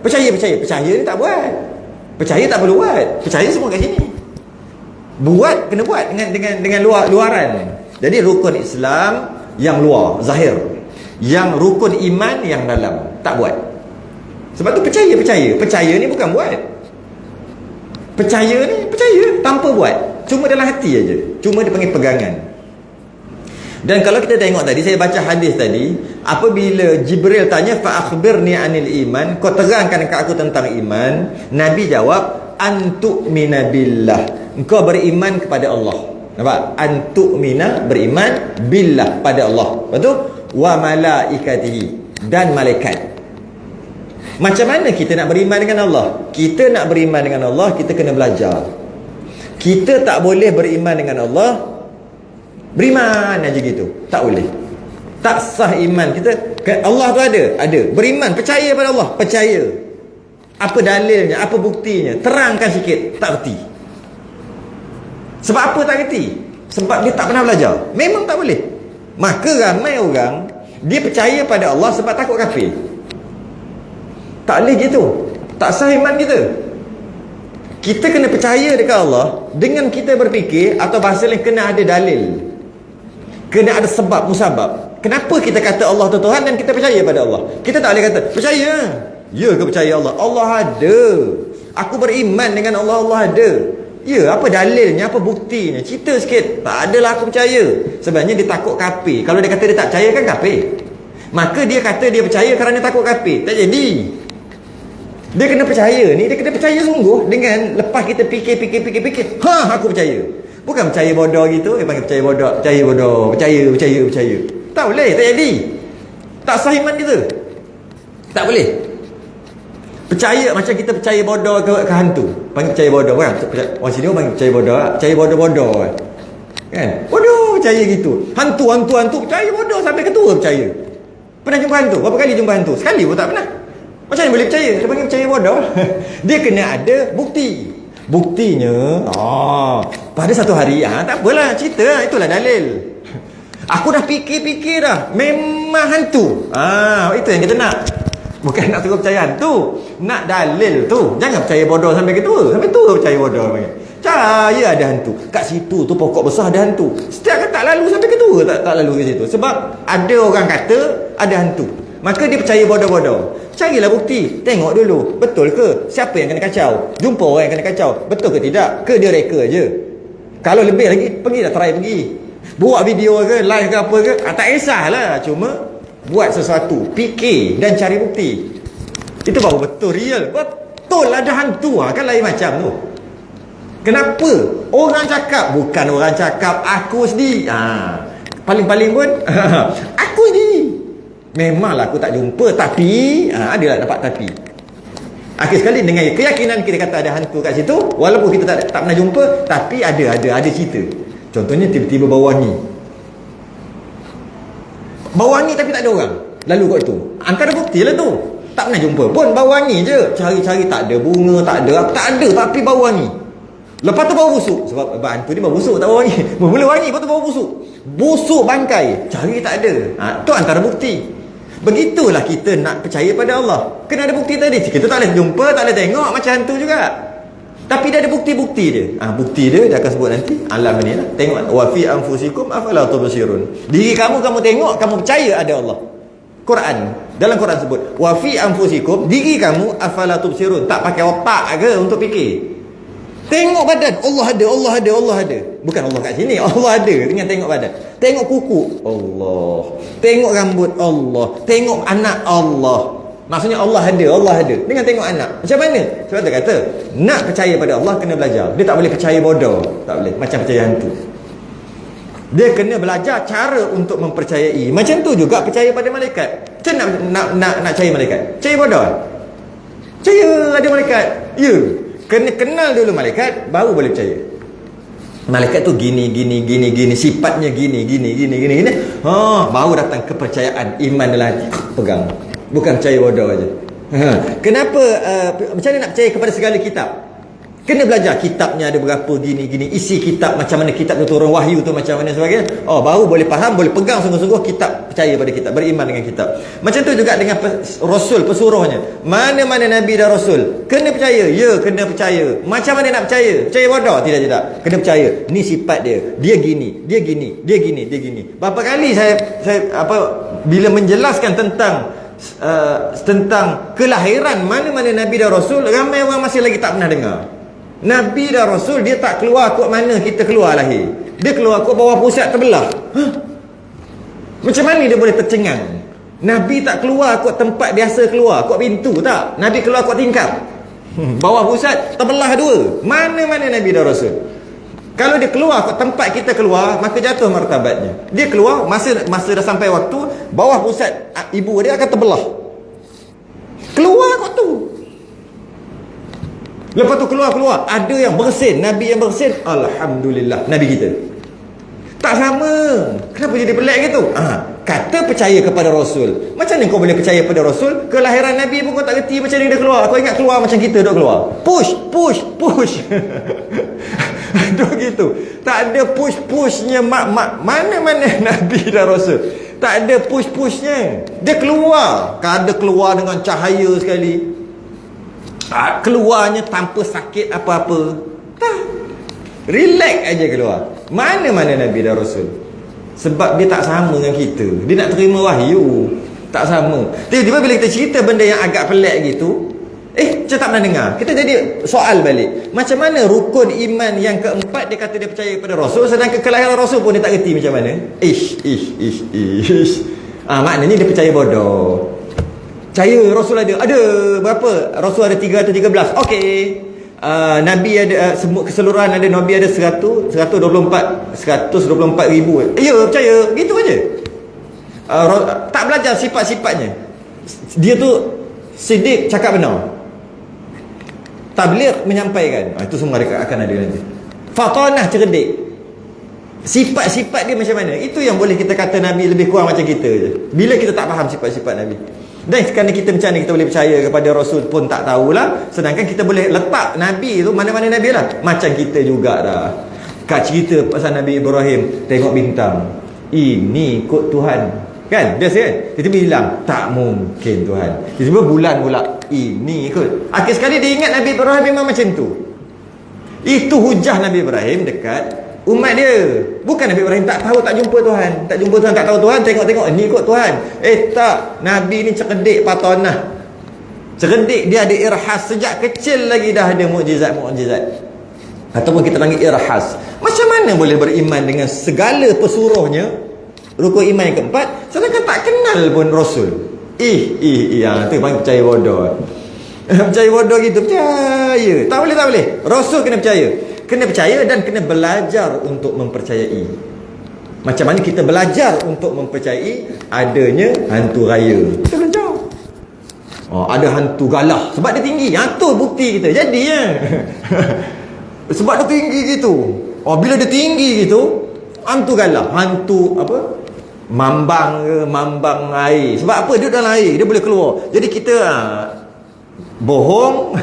Percaya ni tak buat. Percaya tak perlu buat. Percaya semua kat sini. Buat kena buat dengan luaran. Jadi rukun Islam yang luar, zahir. Yang rukun iman yang dalam, tak buat. Sebab tu percaya. Percaya ni bukan buat. Percaya tanpa buat. Cuma dalam hati aja. Cuma dia panggil pegangan. Dan kalau kita tengok tadi, saya baca hadis tadi, apabila Jibril tanya fa akhbirni anil iman, kau terangkan dekat aku tentang iman, Nabi jawab antu'mina billah, engkau beriman kepada Allah. Nampak? Antu'mina, beriman, billah, pada Allah. Lepas tu wa malaikatihi, dan malaikat. Macam mana kita nak beriman dengan Allah? Kita nak beriman dengan Allah, kita kena belajar. Kita tak boleh beriman dengan Allah beriman aja gitu, tak boleh. Tak sah iman kita. Allah tu ada. Beriman, percaya pada Allah, percaya. Apa dalilnya, apa buktinya? Terangkan sikit, tak reti. Sebab apa tak reti? Sebab dia tak pernah belajar. Memang tak boleh. Maka ramai orang dia percaya pada Allah sebab takut kafir. Tak boleh gitu. Tak sah iman kita. Kita kena percaya dekat Allah dengan kita berfikir, atau bahasa lain, kena ada dalil. Kena ada sebab musabab. Kenapa kita kata Allah tu Tuhan dan kita percaya pada Allah? Kita tak boleh kata percaya. Ya ke percaya Allah? Allah ada. Aku beriman dengan Allah, Allah ada. Ya, apa dalilnya, apa buktinya? Cerita sikit. Tak adalah aku percaya. Sebenarnya dia takut kafir. Kalau dia kata dia tak percaya, kan kafir. Maka dia kata dia percaya kerana takut kafir. Tak jadi. Dia kena percaya ni, dia kena percaya sungguh. Dengan lepas kita fikir, aku percaya. Bukan percaya bodoh gitu. Dia panggil percaya bodoh. Percaya. Tak boleh, tak jadi. Tak sah iman kita. Tak boleh. Percaya macam kita percaya bodoh ke hantu. Panggil percaya bodoh kan? Orang sini panggil percaya bodoh. Percaya bodoh-bodoh kan? Bodoh percaya gitu. Hantu percaya bodoh sampai ketua percaya. Pernah jumpa hantu? Berapa kali jumpa hantu? Sekali pun tak pernah. Macam mana boleh percaya? Dia panggil percaya bodoh. Dia kena ada bukti. Buktinya, pada satu hari, tak apalah, cerita lah, itulah dalil. Aku dah fikir-fikir dah, memang hantu. Itu yang kita nak. Bukan nak suruh percaya hantu, nak dalil tu. Jangan percaya bodoh sampai ke tu. Sampai tu percaya bodoh. Percaya ada hantu. Kat situ tu pokok besar ada hantu. Setiap kan tak lalu sampai ke tu, tak lalu ke situ. Sebab ada orang kata ada hantu. Maka dia percaya bodoh-bodoh. Carilah bukti. Tengok dulu. Betul ke? Siapa yang kena kacau? Jumpa orang yang kena kacau. Betul ke tidak? Ke dia reka je? Kalau lebih lagi, pergilah try pergi. Buat video ke, live ke apa ke, tak kisahlah. Cuma buat sesuatu, fikir dan cari bukti. Itu baru betul real. Betul ada hantu, kan lain macam tu. Kenapa? Orang cakap. Bukan orang cakap, aku sendiri. Paling-paling pun aku sendiri. Memanglah aku tak jumpa, tapi adalah dapat tapi. Akhir sekali dengan keyakinan kita kata ada hantu kat situ, walaupun kita tak pernah jumpa, tapi ada cerita. Contohnya tiba-tiba bau wangi. Bau wangi tapi tak ada orang lalu kat tu. Antara bukti lah tu. Tak pernah jumpa pun, bau wangi je. Cari-cari tak ada bunga, tak ada tapi bau wangi. Lepas tu bau busuk. Sebab hantu ni bau busuk, tak bau wangi. Mula wangi, lepas tu bau busuk. Busuk bangkai, cari tak ada. Tu antara bukti. Begitulah kita nak percaya pada Allah. Kena ada bukti tadi. Kita tak boleh jumpa, tak boleh tengok, macam hantu juga. Tapi dia ada bukti-bukti dia. Bukti dia akan sebut nanti. Alam ni lah. Tengok. Wa fi anfusikum afala tubsirun. Diri kamu tengok, kamu percaya ada Allah. Quran. Dalam Quran sebut. Wa fi anfusikum. Diri kamu afala tubsirun. Tak pakai otak ke untuk fikir. Tengok badan. Allah ada. Bukan Allah kat sini. Allah ada. Dengan tengok badan. Tengok kuku. Allah. Tengok rambut. Allah. Tengok anak. Allah. Maksudnya Allah ada. Dengan tengok anak. Macam mana? Sebab dia kata, nak percaya pada Allah kena belajar. Dia tak boleh percaya bodoh. Tak boleh. Macam percaya hantu. Dia kena belajar cara untuk mempercayai. Macam tu juga percaya pada malaikat. Macam nak percaya malaikat? Percaya bodoh? Percaya ada malaikat? Ya. Kena kenal dulu malaikat, baru boleh percaya. Malaikat tu gini, sifatnya gini. Baru datang kepercayaan, iman dalam hati. Pegang. Bukan percaya bodoh aja. Kenapa macam mana nak percaya kepada segala kitab? Kena belajar kitabnya ada berapa gini, isi kitab macam mana, kitab tu turun wahyu tu macam mana sebagainya. Baru boleh faham, boleh pegang sungguh-sungguh kitab, percaya pada kitab, beriman dengan kitab. Macam tu juga dengan rasul, pesuruhnya. Mana-mana nabi dan rasul, kena percaya. Ya, kena percaya. Macam mana nak percaya? Percaya bodoh? Tidak. Kena percaya. Ni sifat dia. Dia gini. Berapa kali saya bila menjelaskan tentang kelahiran mana-mana nabi dan rasul, ramai orang masih lagi tak pernah dengar. Nabi dan rasul dia tak keluar kot mana kita keluar lahir. Dia keluar kot bawah pusat terbelah. Macam mana dia boleh tercengang? Nabi tak keluar kot tempat biasa keluar, kot pintu tak. Nabi keluar kot tingkap. Bawah pusat terbelah dua. Mana-mana nabi dan rasul. Kalau dia keluar kot tempat kita keluar, maka jatuh martabatnya. Dia keluar masa dah sampai waktu, bawah pusat ibu dia akan terbelah. Keluar kot tu. Lepas tu keluar ada yang bersin, nabi yang bersin, alhamdulillah, nabi kita. Tak sama. Kenapa jadi pelik gitu? Kata percaya kepada rasul. Macam mana kau boleh percaya pada rasul? Kelahiran nabi pun kau tak reti macam mana dia keluar. Kau ingat keluar macam kita duk keluar. Push. Duk gitu. Tak ada push-pushnya mana-mana nabi dan rasul. Tak ada push-pushnya. Dia keluar. Kadang keluar dengan cahaya sekali. Keluarnya tanpa sakit apa-apa. Tak. Relax aja keluar. Mana-mana nabi dan rasul. Sebab dia tak sama dengan kita. Dia nak terima wahyu. Tak sama. Tiba-tiba bila kita cerita benda yang agak pelik gitu, macam tak pernah dengar. Kita jadi soal balik. Macam mana rukun iman yang keempat dia kata dia percaya pada rasul, sedangkan kelahiran rasul pun dia tak reti macam mana? Maknanya dia percaya bodoh. Percaya rasul ada berapa? Rasul ada 313. Okey. Nabi ada keseluruhan ada nabi ada 124 ribu. Ya, percaya. Gitu aja. Tak belajar sifat-sifatnya. Dia tu siddiq, cakap benar. Tabligh, menyampaikan. Itu semua akan ada nanti. Fatanah, cerdik. Sifat-sifat dia macam mana? Itu yang boleh kita kata nabi lebih kurang macam kita je. Bila kita tak faham sifat-sifat nabi. Dan kerana kita macam mana kita boleh percaya kepada Rasul pun tak tahulah. Sedangkan kita boleh letak Nabi tu, mana-mana Nabi lah. Macam kita juga dah. Kat cerita pasal Nabi Ibrahim, tengok bintang, ini ikut Tuhan. Kan? Biasa kan? Kita bilang, tak mungkin Tuhan. Tiba-tiba bulan pula, ini ikut. Akhir sekali dia ingat Nabi Ibrahim memang macam tu. Itu hujah Nabi Ibrahim dekat umat dia. Bukan Nabi Ibrahim tak tahu, tak jumpa Tuhan. Tak jumpa Tuhan, tak tahu Tuhan. Tengok-tengok, ni ikut Tuhan. Tak. Nabi ni cerdik patonah. Cerdik, dia ada irhas. Sejak kecil lagi dah ada mukjizat-mukjizat. Ataupun kita panggil irhas. Macam mana boleh beriman dengan segala pesuruhnya, rukun iman yang keempat, sedangkan tak kenal pun Rasul? Tu panggil percaya bodoh. Percaya bodoh gitu. Percaya. Tak boleh. Rasul kena percaya. Kena percaya dan kena belajar untuk mempercayai. Macam mana kita belajar untuk mempercayai adanya hantu raya? Kita belajar. Ada hantu galah sebab dia tinggi. Itu bukti kita. Jadi ya. Sebab dia tinggi gitu. Bila dia tinggi gitu, hantu galah, hantu apa? Mambang air. Sebab apa? Dia dalam air, dia boleh keluar. Jadi kita bohong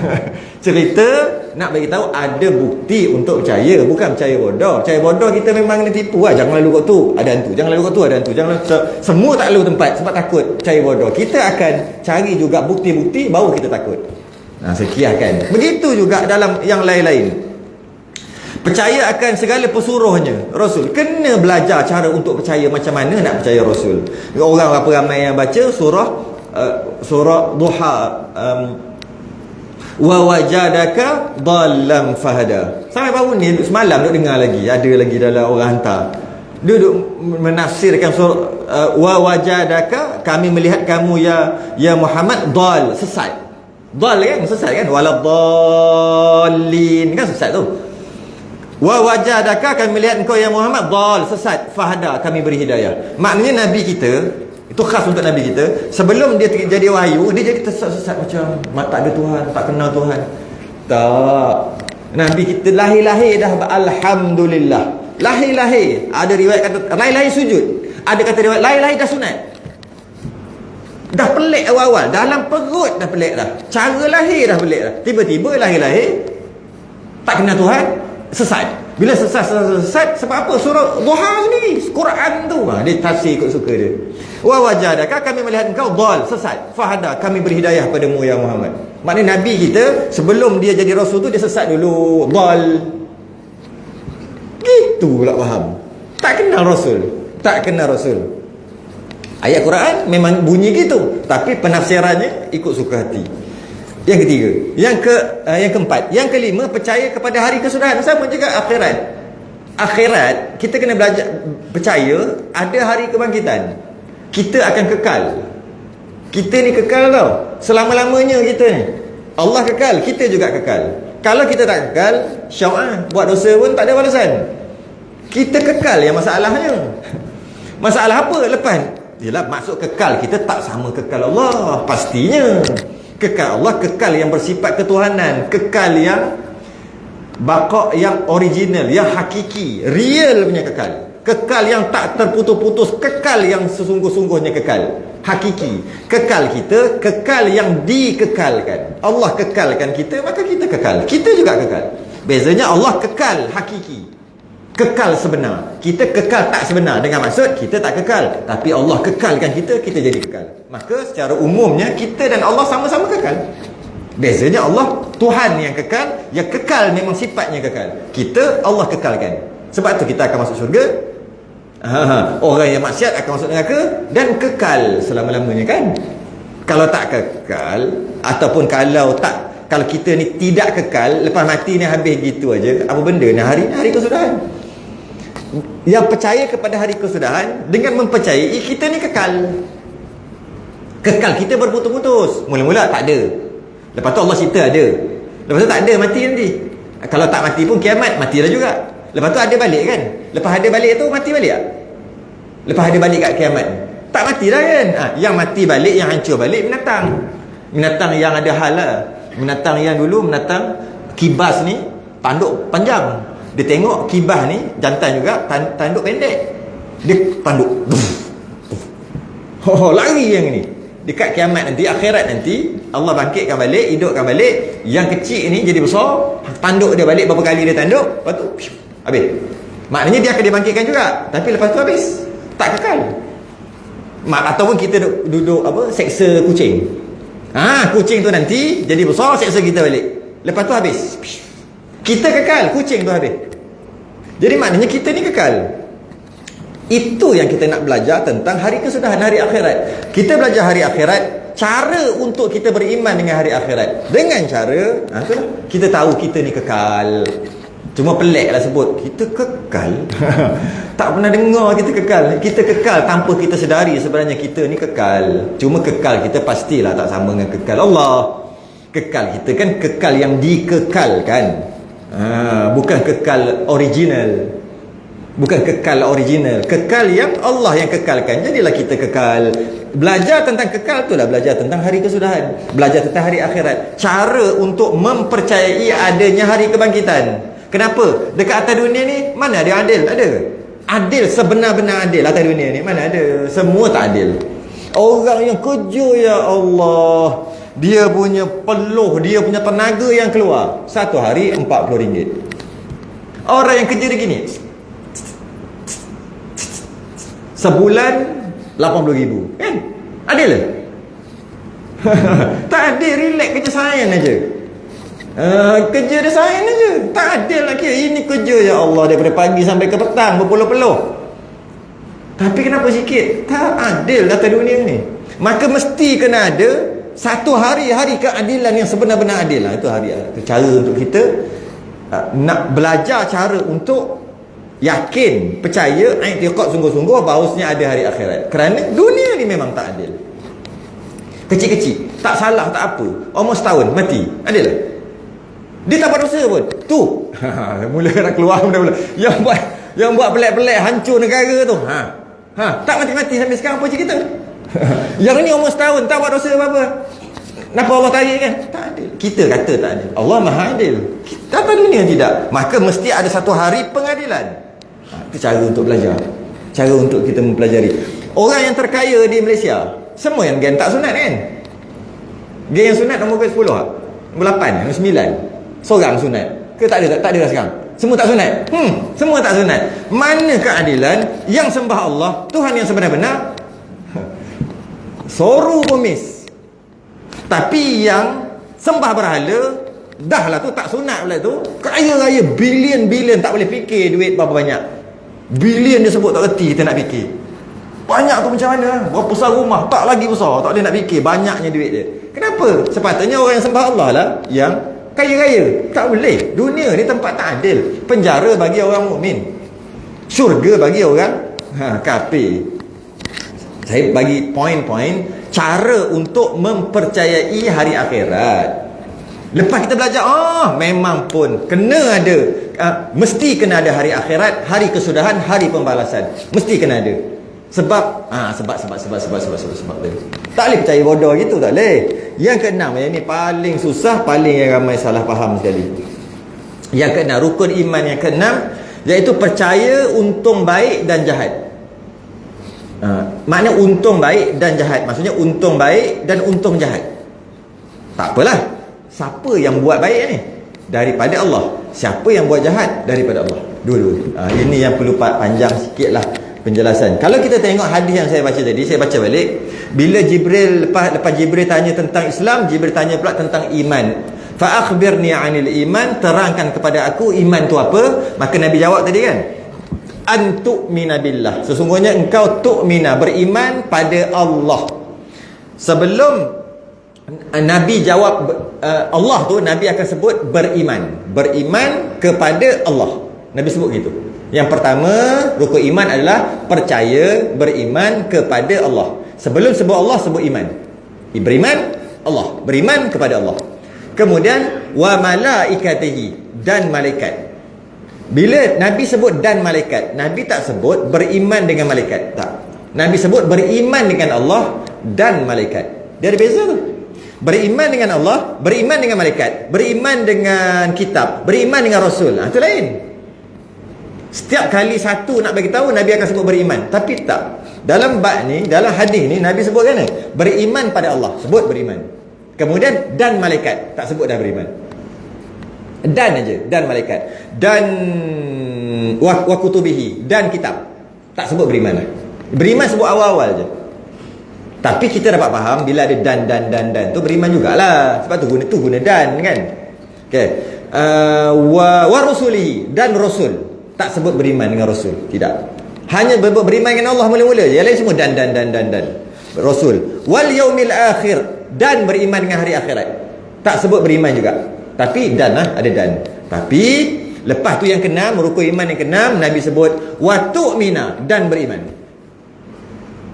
cerita nak bagi tahu ada bukti untuk percaya, bukan percaya bodoh. Percaya bodoh kita memang kena tipu lah. Jangan lalu kat tu ada hantu, jangan lalu kat tu ada hantu, jangan semua tak lalu tempat sebab takut. Percaya bodoh. Kita akan cari juga bukti-bukti baru kita takut. Saya kiaskan. Begitu juga dalam yang lain-lain. Percaya akan segala pesuruhnya Rasul. Kena belajar cara untuk percaya macam mana nak percaya Rasul. Orang berapa ramai yang baca surah Duha, wa wajadaka dhallam fahada. Sampai baru ni semalam duk dengar lagi, ada lagi dalam orang hantar. Dia duk menafsirkan surah wa wajadaka, kami melihat kamu ya Muhammad dhal, sesat. Dhal kan sesat kan, waladdallin kan sesat tu. Wa wajadaka, kami melihat engkau ya Muhammad dhal, sesat, fahada, kami beri hidayah. Maknanya Nabi kita itu khas untuk Nabi kita. Sebelum dia jadi wahyu, dia jadi tersesat macam tak ada Tuhan, tak kenal Tuhan. Tak. Nabi kita lahir-lahir dah alhamdulillah. Lahir-lahir. Ada riwayat kata lahir-lahir sujud. Ada kata riwayat lahir-lahir dah sunat. Dah pelik awal-awal. Dalam perut dah pelik dah. Cara lahir dah pelik dah. Tiba-tiba lahir-lahir tak kenal Tuhan, sesat. Bila sesat sebab apa? Surah Duha sendiri, Quran tu. Dia tafsir ikut suka dia. Wa wajadaka, kami melihat engkau dhal, sesat, fahada, kami beri hidayah padamu ya Muhammad. Maknanya Nabi kita sebelum dia jadi Rasul tu dia sesat dulu, dhal. Gitu pula faham. Tak kenal Rasul. Ayat Quran memang bunyi gitu, tapi penafsirannya ikut suka hati. Yang ketiga, yang keempat, yang kelima, percaya kepada hari kesudahan. Sama juga akhirat kita kena belajar percaya ada hari kebangkitan. Kita akan kekal. Kita ni kekal tau, selama-lamanya kita ni. Allah kekal, kita juga kekal. Kalau kita tak kekal, syau'ah, buat dosa pun tak ada balasan. Kita kekal yang masalahnya. Masalah apa lepas? Yalah, maksud kekal kita tak sama kekal Allah. Pastinya kekal Allah, kekal yang bersifat ketuhanan, kekal yang baqa', yang original, yang hakiki, real punya kekal. Kekal yang tak terputus-putus, kekal yang sesungguh-sungguhnya kekal, hakiki. Kekal kita, kekal yang dikekalkan. Allah kekalkan kita, maka kita kekal. Kita juga kekal. Bezanya Allah kekal hakiki, kekal sebenar. Kita kekal tak sebenar, dengan maksud kita tak kekal, tapi Allah kekalkan kita, kita jadi kekal. Maka secara umumnya kita dan Allah sama-sama kekal. Bezanya Allah Tuhan yang kekal, yang kekal memang sifatnya kekal. Kita Allah kekalkan. Sebab tu kita akan masuk syurga. Orang yang maksiat akan masuk neraka dan kekal selama-lamanya kan. Kalau tak kekal, ataupun kalau kita ni tidak kekal, lepas mati ni habis gitu aja, apa benda ni hari kesudahan. Yang percaya kepada hari kesudahan dengan mempercayai kita ni kekal. Kekal kita berputus-putus. Mula-mula tak ada, lepas tu Allah cipta ada, lepas tu tak ada, mati nanti. Kalau tak mati pun kiamat, mati dah juga. Lepas tu ada balik kan. Lepas ada balik tu mati balik tak? Lepas ada balik kat kiamat, tak mati dah kan. Yang mati balik, yang hancur balik binatang. Binatang yang ada hal lah. Binatang yang dulu, binatang kibas ni tanduk panjang. Dia tengok kibas ni jantan juga, tanduk pendek. Dia tanduk. Lari yang ni. Dekat kiamat nanti, akhirat nanti, Allah bangkitkan balik, hidupkan balik. Yang kecil ni jadi besar, tanduk dia balik berapa kali dia tanduk, lepas tu habis. Maknanya dia akan dibangkitkan juga, tapi lepas tu habis, tak kekal. Ataupun kita duduk apa, seksa kucing. Kucing tu nanti jadi besar, seksa kita balik, lepas tu habis. Kita kekal, kucing tu habis. Jadi maknanya kita ni kekal. Itu yang kita nak belajar tentang hari kesudahan, hari akhirat. Kita belajar hari akhirat, cara untuk kita beriman dengan hari akhirat. Dengan cara, itulah, kita tahu kita ni kekal. Cuma pelik lah sebut, kita kekal. Tak pernah dengar kita kekal. Kita kekal tanpa kita sedari sebenarnya kita ni kekal. Cuma kekal kita pastilah tak sama dengan kekal Allah. Kekal kita kan kekal yang dikekalkan. Bukan kekal original. Bukan kekal original, kekal yang Allah yang kekalkan. Jadilah kita kekal. Belajar tentang kekal itulah belajar tentang hari kesudahan, belajar tentang hari akhirat, cara untuk mempercayai adanya hari kebangkitan. Kenapa? Dekat atas dunia ni mana ada adil? Ada adil sebenar-benar adil atas dunia ni? Mana ada? Semua tak adil. Orang yang kerja, ya Allah, dia punya peluh, dia punya tenaga yang keluar satu hari RM40. Orang yang kerja dia gini, sebulan RM80,000, kan? Adil ke? Tak adil. Relax, kerja sains aja. Kerja dia sains aja. Tak adil lah kira. Ini kerja, ya Allah, daripada pagi sampai ke petang berpuluh-puluh. Tapi kenapa sikit? Tak adil atas dunia ni. Maka mesti kena ada satu hari-hari keadilan yang sebenar-benar adil lah. Itu hari, itu cara untuk kita nak belajar cara untuk yakin, percaya, i'tiqad sungguh-sungguh bahawasanya ada hari akhirat. Kerana dunia ni memang tak adil. Kecil-kecil, tak salah, tak apa, umur setahun mati, adil lah. Dia tak buat dosa pun. Tu mula nak keluar mula-mula yang buat pelik-pelik hancur negara tu. Tak mati-mati sampai sekarang apa cerita? Yang ni umur setahun tak buat dosa apa-apa. Kenapa Allah tarik kan? Tak adil. Kita kata tak adil, Allah maha adil. Kita atas dunia tidak. Maka mesti ada satu hari pengadilan. Itu cara untuk belajar, cara untuk kita mempelajari. Orang yang terkaya di Malaysia, semua yang geng tak sunat kan? Geng yang sunat nombor 10 tak? Nombor 8, nombor 9. Seorang sunat ke tak ada? Tak ada sekarang. Semua tak sunat. Semua tak sunat. Mana keadilan? Yang sembah Allah, Tuhan yang sebenar-benar, soru kumis. Tapi yang sembah berhala, dah lah tu tak sunat pula tu, kaya raya bilion-bilion, tak boleh fikir duit berapa banyak. Bilion dia sebut, tak reti kita nak fikir. Banyak tu macam mana? Berapa besar rumah? Tak lagi besar, tak boleh nak fikir banyaknya duit dia. Kenapa? Sepatutnya orang yang sembah Allah lah yang kaya-raya. Tak boleh. Dunia ni tempat tak adil. Penjara bagi orang mukmin, syurga bagi orang kafir. Saya bagi poin-poin cara untuk mempercayai hari akhirat. Lepas kita belajar, memang pun kena ada, mesti kena ada hari akhirat, hari kesudahan, hari pembalasan. Mesti kena ada. Sebab sebab dia. Tak boleh percaya bodoh gitu, tak boleh. Yang keenam, yang ni paling susah, paling yang ramai salah faham sekali. Yang keenam, rukun iman yang keenam, iaitu percaya untung baik dan jahat. Makna untung baik dan jahat, maksudnya untung baik dan untung jahat. Tak apalah, siapa yang buat baik ni? Daripada Allah. Siapa yang buat jahat? Daripada Allah. Dua-dua. Ini yang perlu panjang sikit lah penjelasan. Kalau kita tengok hadis yang saya baca tadi, saya baca balik. Bila Jibril, lepas Jibril tanya tentang Islam, Jibril tanya pula tentang iman. Fa akhbirni 'anil iman, terangkan kepada aku iman tu apa? Maka Nabi jawab tadi kan, an tu'mina billah, sesungguhnya engkau tu'mina, beriman pada Allah. Sebelum Nabi jawab Allah tu, Nabi akan sebut beriman kepada Allah. Nabi sebut gitu. Yang pertama, rukun iman adalah percaya, beriman kepada Allah. Sebelum sebut Allah, sebut iman. Beriman Allah, beriman kepada Allah. Kemudian wa malaikatihi, dan malaikat. Bila Nabi sebut dan malaikat, Nabi tak sebut beriman dengan malaikat, tak. Nabi sebut beriman dengan Allah dan malaikat. Dia ada beza tu. Beriman dengan Allah, beriman dengan malaikat, beriman dengan kitab, beriman dengan Rasul. Itu lain. Setiap kali satu nak bagi tahu, Nabi akan sebut beriman. Tapi tak. Dalam bab ni, dalam hadis ni Nabi sebut kan, beriman pada Allah, sebut beriman. Kemudian dan malaikat, tak sebut dah beriman. Dan aja, dan malaikat. Dan wa kutubihi, dan kitab. Tak sebut beriman lah. Beriman sebut awal-awal je. Tapi kita dapat faham bila ada dan tu beriman jugalah. Sebab tu guna dan kan. Okey. Wa rusulihi, dan rasul. Tak sebut beriman dengan rasul, tidak. Hanya beriman dengan Allah mula-mula je. Yang lain semua dan. Rasul. Wal yaumil akhir, dan beriman dengan hari akhirat. Tak sebut beriman juga. Tapi dan lah, ada dan. Tapi lepas tu yang keenam, rukun iman yang keenam, Nabi sebut wa tu'mina, dan beriman.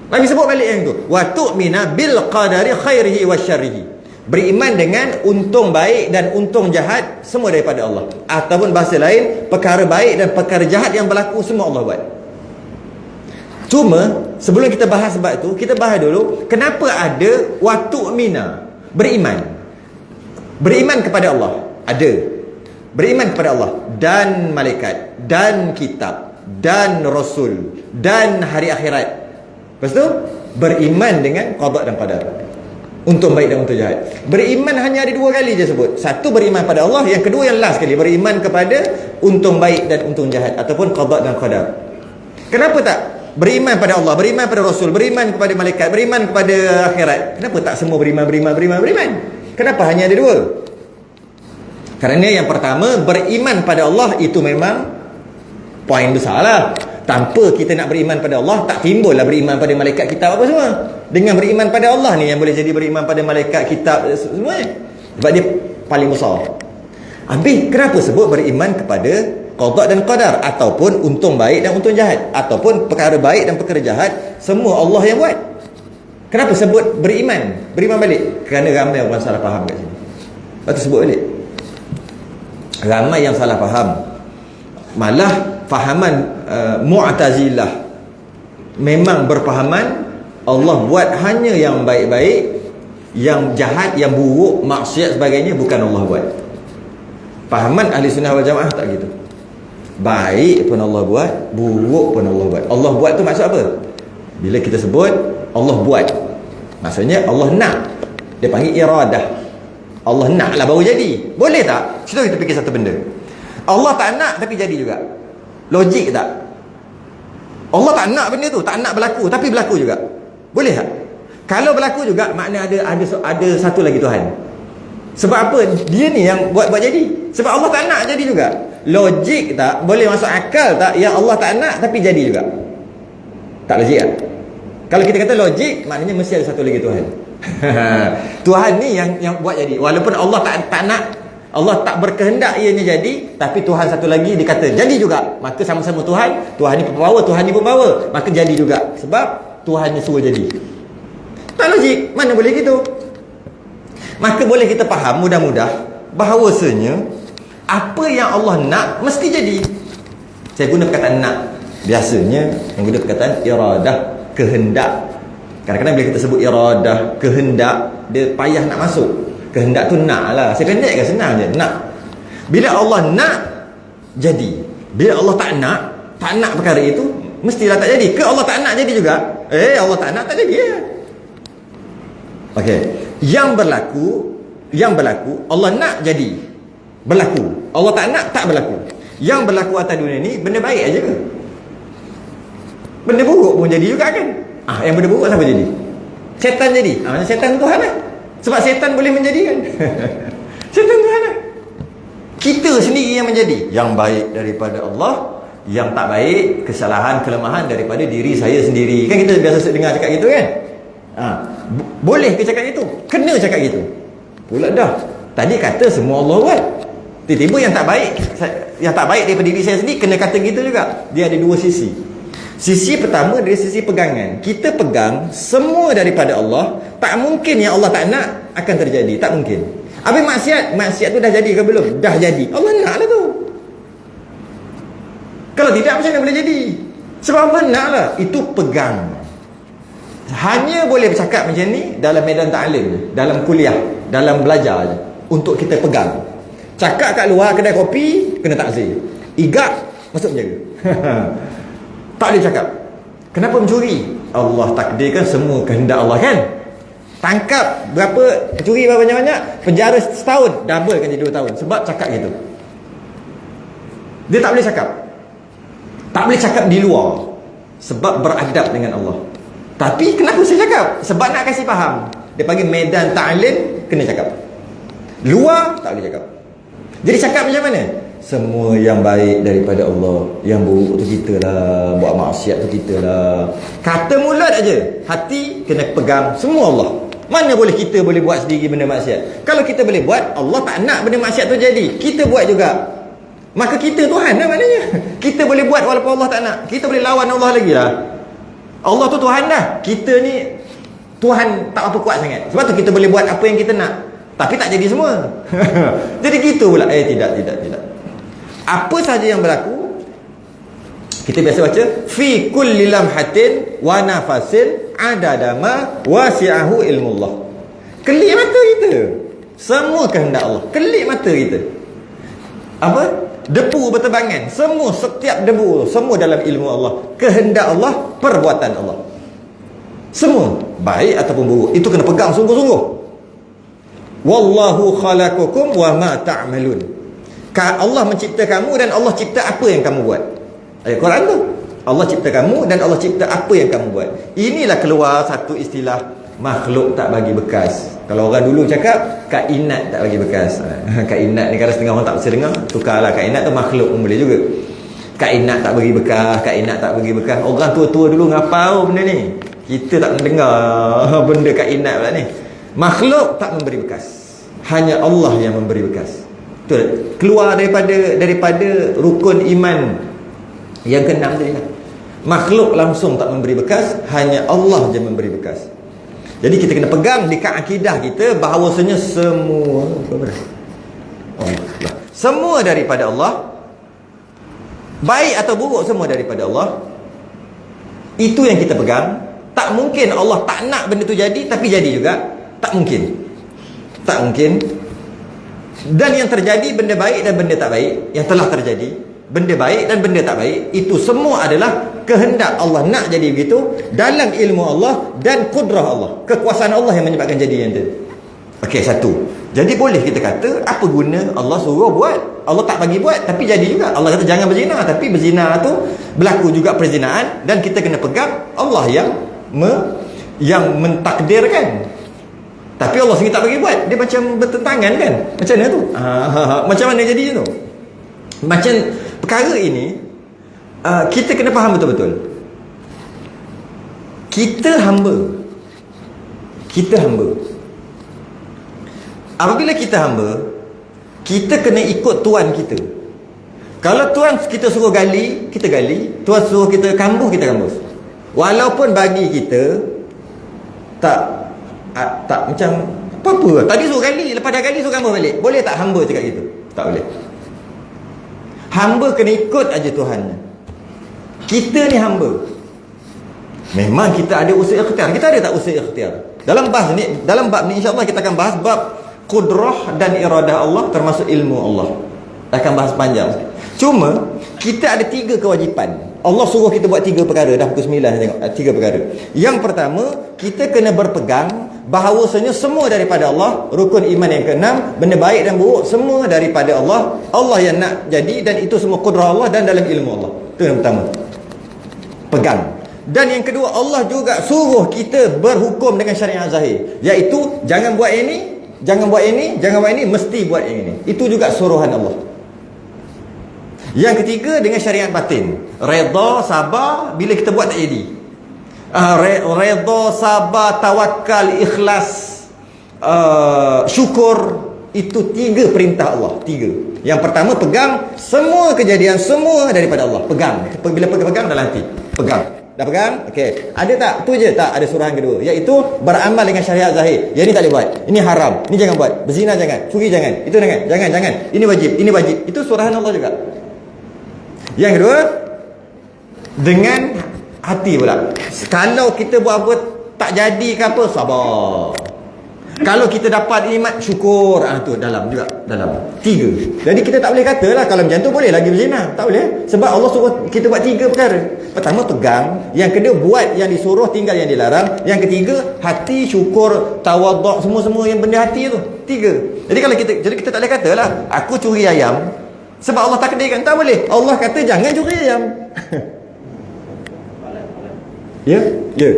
Nabi sebut balik yang tu, wa tu'mina bil qadari khairihi wa syarrihi. Beriman dengan untung baik dan untung jahat semua daripada Allah. Ataupun bahasa lain, perkara baik dan perkara jahat yang berlaku semua Allah buat. Cuma sebelum kita bahas sebab tu, kita bahas dulu kenapa ada wa tu'mina, beriman. Beriman kepada Allah, ada. Beriman kepada Allah dan malaikat dan kitab dan rasul dan hari akhirat. Lepas tu beriman dengan qada dan qadar, untung baik dan untung jahat. Beriman hanya ada 2 kali je sebut. Satu beriman pada Allah, yang kedua yang last kali beriman kepada untung baik dan untung jahat ataupun qada dan qadar. Kenapa tak beriman pada Allah, beriman pada rasul, beriman kepada malaikat, beriman kepada akhirat? Kenapa tak semua beriman? Kenapa hanya ada 2? Kerana yang pertama, beriman pada Allah itu memang poin besar lah. Tanpa kita nak beriman pada Allah, tak timbul lah beriman pada malaikat, kitab apa semua. Dengan beriman pada Allah ni yang boleh jadi beriman pada malaikat, kitab semua. Sebab dia paling besar. Habis kenapa sebut beriman kepada qada dan qadar, ataupun untung baik dan untung jahat, ataupun perkara baik dan perkara jahat, semua Allah yang buat? Kenapa sebut beriman? Beriman balik. Kerana ramai orang salah faham kat sini. Lepas tu sebut balik. Ramai yang salah faham. Malah fahaman Mu'tazilah memang berfahaman Allah buat hanya yang baik-baik, yang jahat, yang buruk, maksiat sebagainya bukan Allah buat. Fahaman Ahli Sunnah wal Jamaah tak gitu. Baik pun Allah buat, buruk pun Allah buat. Allah buat tu maksud apa? Bila kita sebut Allah buat, maksudnya Allah nak. Dia panggil iradah. Allah nak lah baru jadi. Boleh tak? Cuba kita fikir satu benda. Allah tak nak tapi jadi juga. Logik tak? Allah tak nak benda tu, tak nak berlaku tapi berlaku juga. Boleh tak? Kalau berlaku juga, makna ada satu lagi Tuhan. Sebab apa? Dia ni yang buat jadi. Sebab Allah tak nak jadi juga. Logik tak? Boleh masuk akal tak? Yang Allah tak nak tapi jadi juga. Tak logik tak? Kalau kita kata logik, maknanya mesti ada satu lagi Tuhan. Tuhan ni yang buat jadi. Walaupun Allah tak nak, Allah tak berkehendak ianya jadi, tapi Tuhan satu lagi dikata jadi juga. Maka sama-sama Tuhan. Tuhan ni pembawa, Tuhan ni pembawa. Maka jadi juga. Sebab Tuhan ni suruh jadi. Tak logik. Mana boleh gitu? Maka boleh kita faham mudah-mudah bahawasanya apa yang Allah nak mesti jadi. Saya guna perkataan nak. Biasanya yang guna perkataan iradah, kehendak. Kadang-kadang bila kita sebut iradah, kehendak, dia payah nak masuk. Kehendak tu nak lah. Saya pendek kan, senang je, nak. Bila Allah nak, jadi. Bila Allah tak nak perkara itu, mestilah tak jadi. Ke Allah tak nak jadi juga? Allah tak nak, tak jadi ya. Okey. Yang berlaku Allah nak jadi, berlaku. Allah tak nak, tak berlaku. Yang berlaku atas dunia ni benda baik aja ke? Benda buruk pun jadi juga kan? Yang benda buruk siapa jadi? Syaitan jadi. Macam syaitan tu Tuhan lah. Sebab syaitan boleh menjadikan. Syaitan Tuhan lah. Kita sendiri yang menjadi. Yang baik daripada Allah, yang tak baik, kesalahan, kelemahan daripada diri saya sendiri. Kan kita biasa dengar cakap gitu kan? Boleh ke cakap gitu? Kena cakap gitu. Pula dah. Tadi kata semua Allah buat. Tiba-tiba yang tak baik daripada diri saya sendiri kena kata gitu juga. Dia ada 2 sisi. Sisi pertama dari sisi pegangan. Kita pegang semua daripada Allah. Tak mungkin yang Allah tak nak akan terjadi. Tak mungkin. Habis maksiat tu dah jadi ke belum? Dah jadi. Allah nak lah tu. Kalau tidak, macam mana boleh jadi? Sebab Allah nak lah. Itu pegang. Hanya boleh bercakap macam ni dalam medan ta'lim, dalam kuliah, dalam belajar je. Untuk kita pegang. Cakap kat luar kedai kopi, kena takzir. Igak, masuk penjara. Tak boleh cakap. Kenapa mencuri? Allah takdirkan semua kehendak Allah kan. Tangkap berapa, curi berapa banyak-banyak, penjara setahun, double kan jadi 2 tahun. Sebab cakap gitu. Dia tak boleh cakap. Tak boleh cakap di luar. Sebab beradab dengan Allah. Tapi kenapa saya cakap? Sebab nak kasih faham. Dia panggil medan ta'lim, kena cakap. Luar, tak boleh cakap. Jadi cakap macam mana? Semua yang baik daripada Allah, yang buruk tu kita lah, buat maksiat tu kita lah. Kata mulut aja, hati kena pegang semua Allah. Mana boleh kita boleh buat sendiri benda maksiat? Kalau kita boleh buat, Allah tak nak benda maksiat tu jadi. Kita buat juga. Maka kita Tuhan lah maknanya. Kita boleh buat walaupun Allah tak nak. Kita boleh lawan Allah lagi lah. Allah tu Tuhan dah. Kita ni Tuhan tak apa kuat sangat. Sebab tu kita boleh buat apa yang kita nak. Tapi tak jadi semua. Jadi gitu pula. Tidak. Apa saja yang berlaku, kita biasa baca fi kulli lamhatin wa nafasin adadama wasi'ahu ilmullah. Kelip mata kita, semua kehendak Allah. Kelip mata kita, apa? Debu berterbangan, semua, setiap debu, semua dalam ilmu Allah. Kehendak Allah, perbuatan Allah. Semua, baik ataupun buruk, itu kena pegang sungguh-sungguh. Wallahu khalaqakum wa ma ta'malun. Allah mencipta kamu dan Allah cipta apa yang kamu buat. Ayat Quran tu. Allah cipta kamu dan Allah cipta apa yang kamu buat. Inilah keluar satu istilah, makhluk tak bagi bekas. Kalau orang dulu cakap kainat tak bagi bekas. Kainat ni kalau setengah orang tak bisa dengar, tukarlah kainat tu makhluk pun boleh juga. Kainat tak bagi bekas, kainat tak bagi bekas. Orang tua-tua dulu ngapau benda ni. Kita tak mendengar benda kainat pula ni. Makhluk tak memberi bekas. Hanya Allah yang memberi bekas. Betul. Keluar daripada rukun iman yang ke-6 tadi kan. Makhluk langsung tak memberi bekas, hanya Allah je memberi bekas. Jadi kita kena pegang dekat akidah kita bahawasanya semua semua daripada Allah. Baik atau buruk semua daripada Allah. Itu yang kita pegang. Tak mungkin Allah tak nak benda tu jadi tapi jadi juga. Tak mungkin. Tak mungkin. Dan yang terjadi benda baik dan benda tak baik, yang telah terjadi benda baik dan benda tak baik, itu semua adalah kehendak Allah nak jadi begitu dalam ilmu Allah dan kudrah Allah, kekuasaan Allah yang menyebabkan jadi yang itu. Okey, satu. Jadi boleh kita kata apa guna Allah suruh buat, Allah tak bagi buat tapi jadi juga. Allah kata jangan berzina, tapi berzina tu berlaku juga perzinaan dan kita kena pegang Allah yang mentakdirkan. Tapi Allah sendiri tak bagi buat. Dia macam bertentangan kan? Macam mana tu? Macam mana jadi tu? Macam perkara ini, kita kena faham betul-betul. Kita hamba. Apabila kita hamba, kita kena ikut Tuan kita. Kalau Tuan kita suruh gali, kita gali. Tuan suruh kita kambuh, kita kambuh. Walaupun bagi kita tak macam apa-apa. Tadi suruh gali, lepas dah gali suruh kambuh balik. Boleh tak hamba cakap gitu? Tak boleh. Hamba kena ikut aja Tuhannya. Kita ni hamba. Memang kita ada usaha ikhtiar. Kita ada tak usaha ikhtiar? Dalam bab ni insya-Allah kita akan bahas bab qudrah dan iradah Allah termasuk ilmu Allah. Akan bahas panjang. Cuma kita ada 3 kewajipan. Allah suruh kita buat 3 perkara. Dah pukul 9 tengok 3 perkara. Yang pertama, kita kena berpegang bahawasanya semua daripada Allah. Rukun iman yang ke-6, benda baik dan buruk semua daripada Allah. Allah yang nak jadi dan itu semua kudrah Allah dan dalam ilmu Allah. Itu yang pertama. Pegang. Dan yang kedua, Allah juga suruh kita berhukum dengan syariat zahir, iaitu jangan buat ini, jangan buat ini, jangan buat ini, mesti buat yang ini. Itu juga suruhan Allah. Yang ketiga dengan syariat batin, redha, sabar bila kita buat tak jadi. Redha, sabar, tawakal, ikhlas, syukur. Itu 3 perintah Allah. 3. Yang pertama, pegang semua kejadian semua daripada Allah. Pegang. Bila pegang dalam hati, pegang. Dah pegang? Okey. Ada tak? Tu je tak? Ada suruhan kedua, iaitu beramal dengan syariat zahir. Yang ni tak boleh buat. Ini haram. Ini jangan buat. Berzina jangan. Curi jangan. Itu jangan. Ini wajib. Ini wajib. Itu suruhan Allah juga. Yang kedua, dengan hati pula. Kalau kita buat apa tak jadi ke apa, sabar. Kalau kita dapat nikmat, syukur. Tu dalam juga, dalam. 3. Jadi kita tak boleh katalah kalau macam tu boleh lagi berzina. Tak boleh. Sebab Allah suruh kita buat 3 perkara. Pertama, pegang. Yang kedua, buat yang disuruh, tinggal yang dilarang. Yang ketiga, hati, syukur, tawaduk, semua-semua yang benda hati tu. 3. Jadi kalau kita tak boleh katalah aku curi ayam sebab Allah takdirkan. Tak boleh. Allah kata jangan curi ayam. Ya? Ya.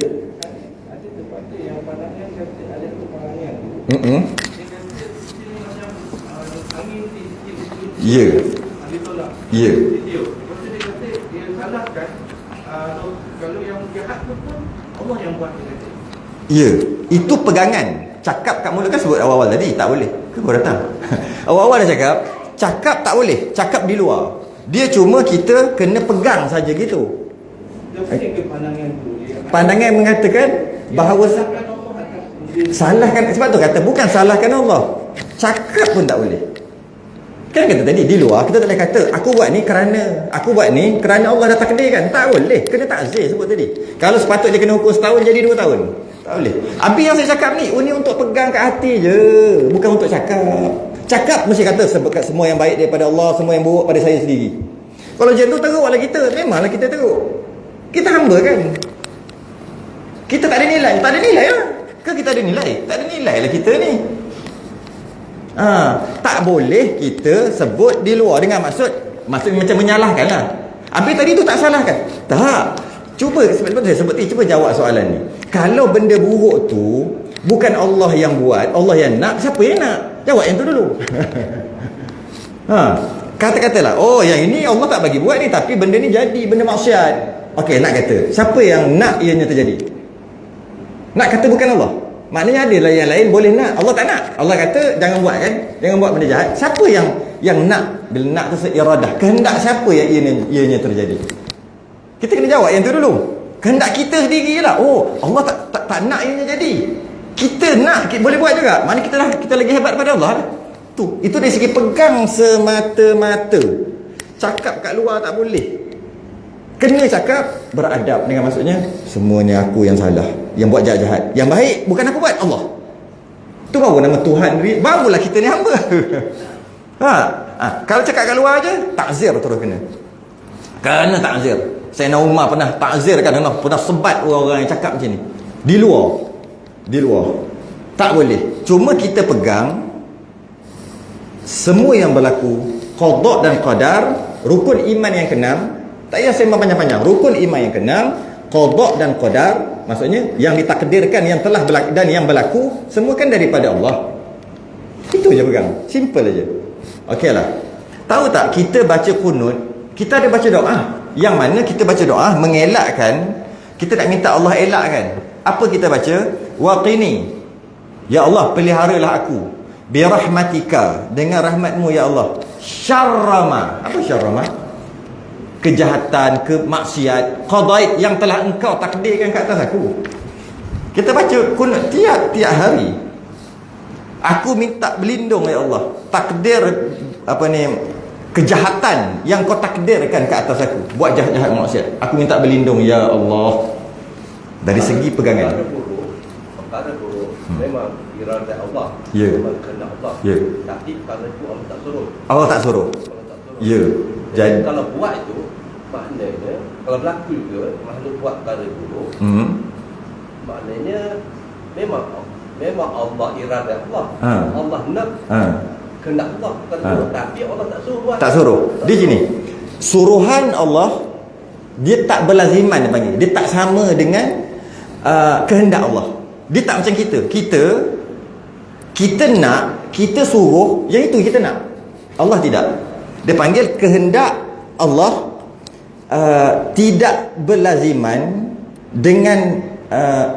Ya. Ya. Ya. Itu pegangan. Cakap kat mulut kan sebut awal-awal tadi tak boleh. Ke kau datang? Awal-awal dah cakap tak boleh. Cakap di luar. Dia cuma kita kena pegang saja gitu. Pandangan mengatakan bahawa salahkan, sebab tu kata bukan salahkan Allah. Cakap pun tak boleh. Kan kata tadi di luar kita tak boleh kata aku buat ni kerana Allah dah takdirkan. Tak boleh. Kena takzir sebut tadi. Kalau sepatutnya kena hukum setahun jadi 2 tahun. Tak boleh. Habis yang saya cakap ni ini untuk pegang kat hati je, bukan untuk cakap. Cakap mesti kata semua yang baik daripada Allah, semua yang buruk pada saya sendiri. Kalau macam tu teruklah kita. Memanglah kita teruk. Kita hamba kan. Kita tak ada nilai. Tak ada nilai lah. Ke kita ada nilai? Tak ada nilai lah kita ni. Tak boleh kita sebut di luar dengan maksud macam menyalahkan lah. Habis tadi tu tak salahkan. Tak. Cuba sebab saya sebut cuba jawab soalan ni. Kalau benda buruk tu bukan Allah yang buat, Allah yang nak, siapa yang nak? Jawab yang tu dulu. Kata-katalah, oh yang ini Allah tak bagi buat ni, tapi benda ni jadi benda maksiat. Okey, nak kata siapa yang nak ianya terjadi? Nak kata bukan Allah. Maknanya adalah yang lain boleh nak, Allah tak nak. Allah kata jangan buat kan? Jangan buat benda jahat. Siapa yang nak? Bila nak tu iradah. Kehendak siapa yang ianya terjadi? Kita kena jawab yang tu dulu. Kehendak kita sendiri lah. Oh, Allah tak nak ianya jadi. Kita nak, boleh buat juga. Maknanya kita lagi hebat pada Allah lah. Itu dari segi pegang semata-mata. Cakap kat luar tak boleh. Kena cakap beradab dengan maksudnya semuanya aku yang salah, yang buat jahat-jahat. Yang baik bukan aku buat, Allah. Tu baru nama Tuhan, barulah kita ni hamba. Kalau cakap kat luar aja, takzir terus kena. Kena takzir. Sayyidina Umar pernah takzir kan, pernah sebat orang-orang yang cakap macam ni. Di luar. Tak boleh. Cuma kita pegang semua yang berlaku, qada dan qadar, rukun iman yang keenam. Tak payah sembang panjang-panjang. Rukun iman yang keenam, qada dan qadar, maksudnya yang ditakdirkan, yang telah berlaku dan yang berlaku, semua kan daripada Allah. Itu je pegang. Simple aja. Okeylah. Tahu tak kita baca kunut, kita ada baca doa. Yang mana kita baca doa mengelakkan, kita tak minta Allah elakkan. Apa kita baca? Waqini. Ya Allah, peliharalah aku bi rahmatika, dengan rahmatmu ya Allah. Syarrama. Apa syarrama? Kejahatan, kemaksiat, qadait yang telah engkau takdirkan ke atas aku. Kita baca kunut tiap hari. Aku minta berlindung ya Allah, takdir kejahatan yang kau takdirkan ke atas aku, buat jahat-jahat maksiat. Aku minta berlindung ya Allah. Dari segi pegangan. Perkara buruk memang iradat Allah. Ya. Memang kehendak Allah. Ya. Tapi kalau itu Allah tak suruh. Allah tak suruh. Ya. Jadi kalau buat itu, maknanya kalau berlaku juga makhluk buat perkara buruk, maknanya memang Allah iradat Allah. Allah nak kehendak Allah bukan buruk, tapi Allah tak suruh buat. Tak suruh. Di sini suruhan Allah dia tak berlaziman, dia panggil. Dia tak sama dengan kehendak Allah. Dia tak macam kita. Kita nak, kita suruh, yang itu kita nak. Allah tidak. Dia panggil kehendak Allah tidak berlaziman dengan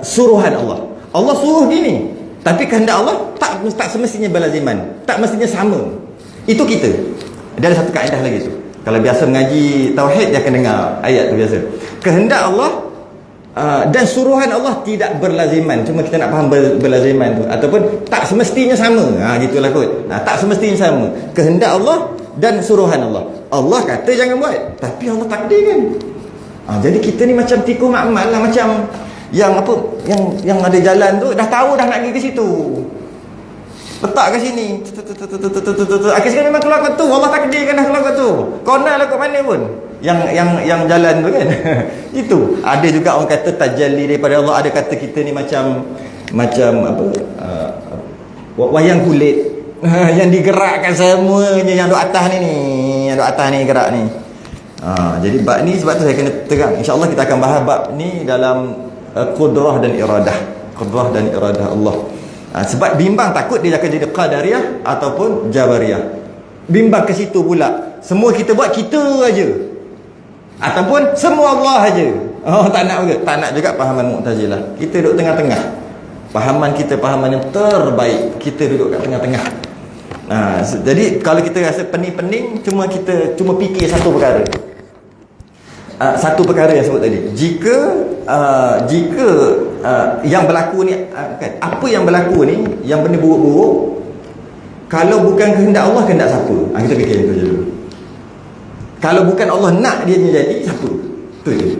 suruhan Allah. Allah suruh gini, tapi kehendak Allah tak semestinya berlaziman, tak mestinya sama. Itu kita. Ada satu kaedah lagi tu. Kalau biasa mengaji tauhid, dia akan dengar ayat tu biasa. Kehendak Allah dan suruhan Allah tidak berlaziman. Cuma kita nak faham berlaziman tu, ataupun tak semestinya sama. Gitulah kot. Tak semestinya sama. Kehendak Allah dan suruhan Allah. Allah kata jangan buat, tapi Allah takdirkan. Jadi kita ni macam tikus makmal lah, macam yang ada jalan tu dah tahu dah nak pergi ke situ. letak ke sini. Akhirnya memang keluar kot tu. Allah takdirkan dah keluar kot tu. Corner lah kot mana pun. Yang jalan tu kan. Itu. Ada juga orang kata tajalli daripada Allah. Ada kata kita ni macam apa? Wayang kulit. Yang digerakkan semuanya yang duk atas ni. Yang duk atas ni gerak ni. Jadi bab ni sebab tu saya kena tegang. InsyaAllah kita akan bahas bab ni dalam qudrah dan iradah. Qudrah dan iradah Allah. Sebab bimbang takut dia akan jadi qadariyah ataupun jabariyah. Bimbang ke situ pula. Semua kita buat kita aja. Ataupun semua Allah aja. Tak nak juga. Tak nak juga pahaman Mu'tazilah. Kita duduk tengah-tengah. Pahaman kita pahaman yang terbaik. Kita duduk kat tengah-tengah. Jadi kalau kita rasa pening-pening, cuma fikir satu perkara. Satu perkara yang sebut tadi. Jika yang berlaku ni apa yang berlaku ni, yang benda buruk-buruk, kalau bukan kehendak Allah, kehendak siapa? Kita fikir itu je dulu. Kalau bukan Allah nak dia jadi, siapa? Tu je.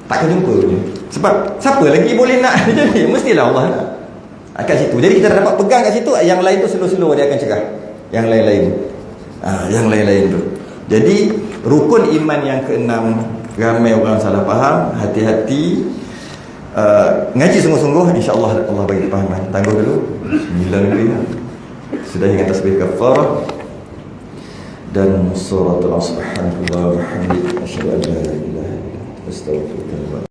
Takkan jumpa je. Sebab siapa lagi boleh nak dia jadi? Mestilah Allah nak. Kat situ. Jadi kita dapat pegang kat situ. Yang lain tu slow-slow dia akan cegah. Yang lain-lain. Yang lain-lain tu. Jadi rukun iman yang keenam, ramai orang salah faham. Hati-hati. Ngaji sungguh-sungguh, insya-Allah Allah bagi kefahaman. Tangguh dulu. Bismillah dulu. Sudah dengan tasbih kafarah dan surah al-subhanallah wa bihamdihi asyhadu an la ilaha illa anta astaghfiruka wa atubu ilaik.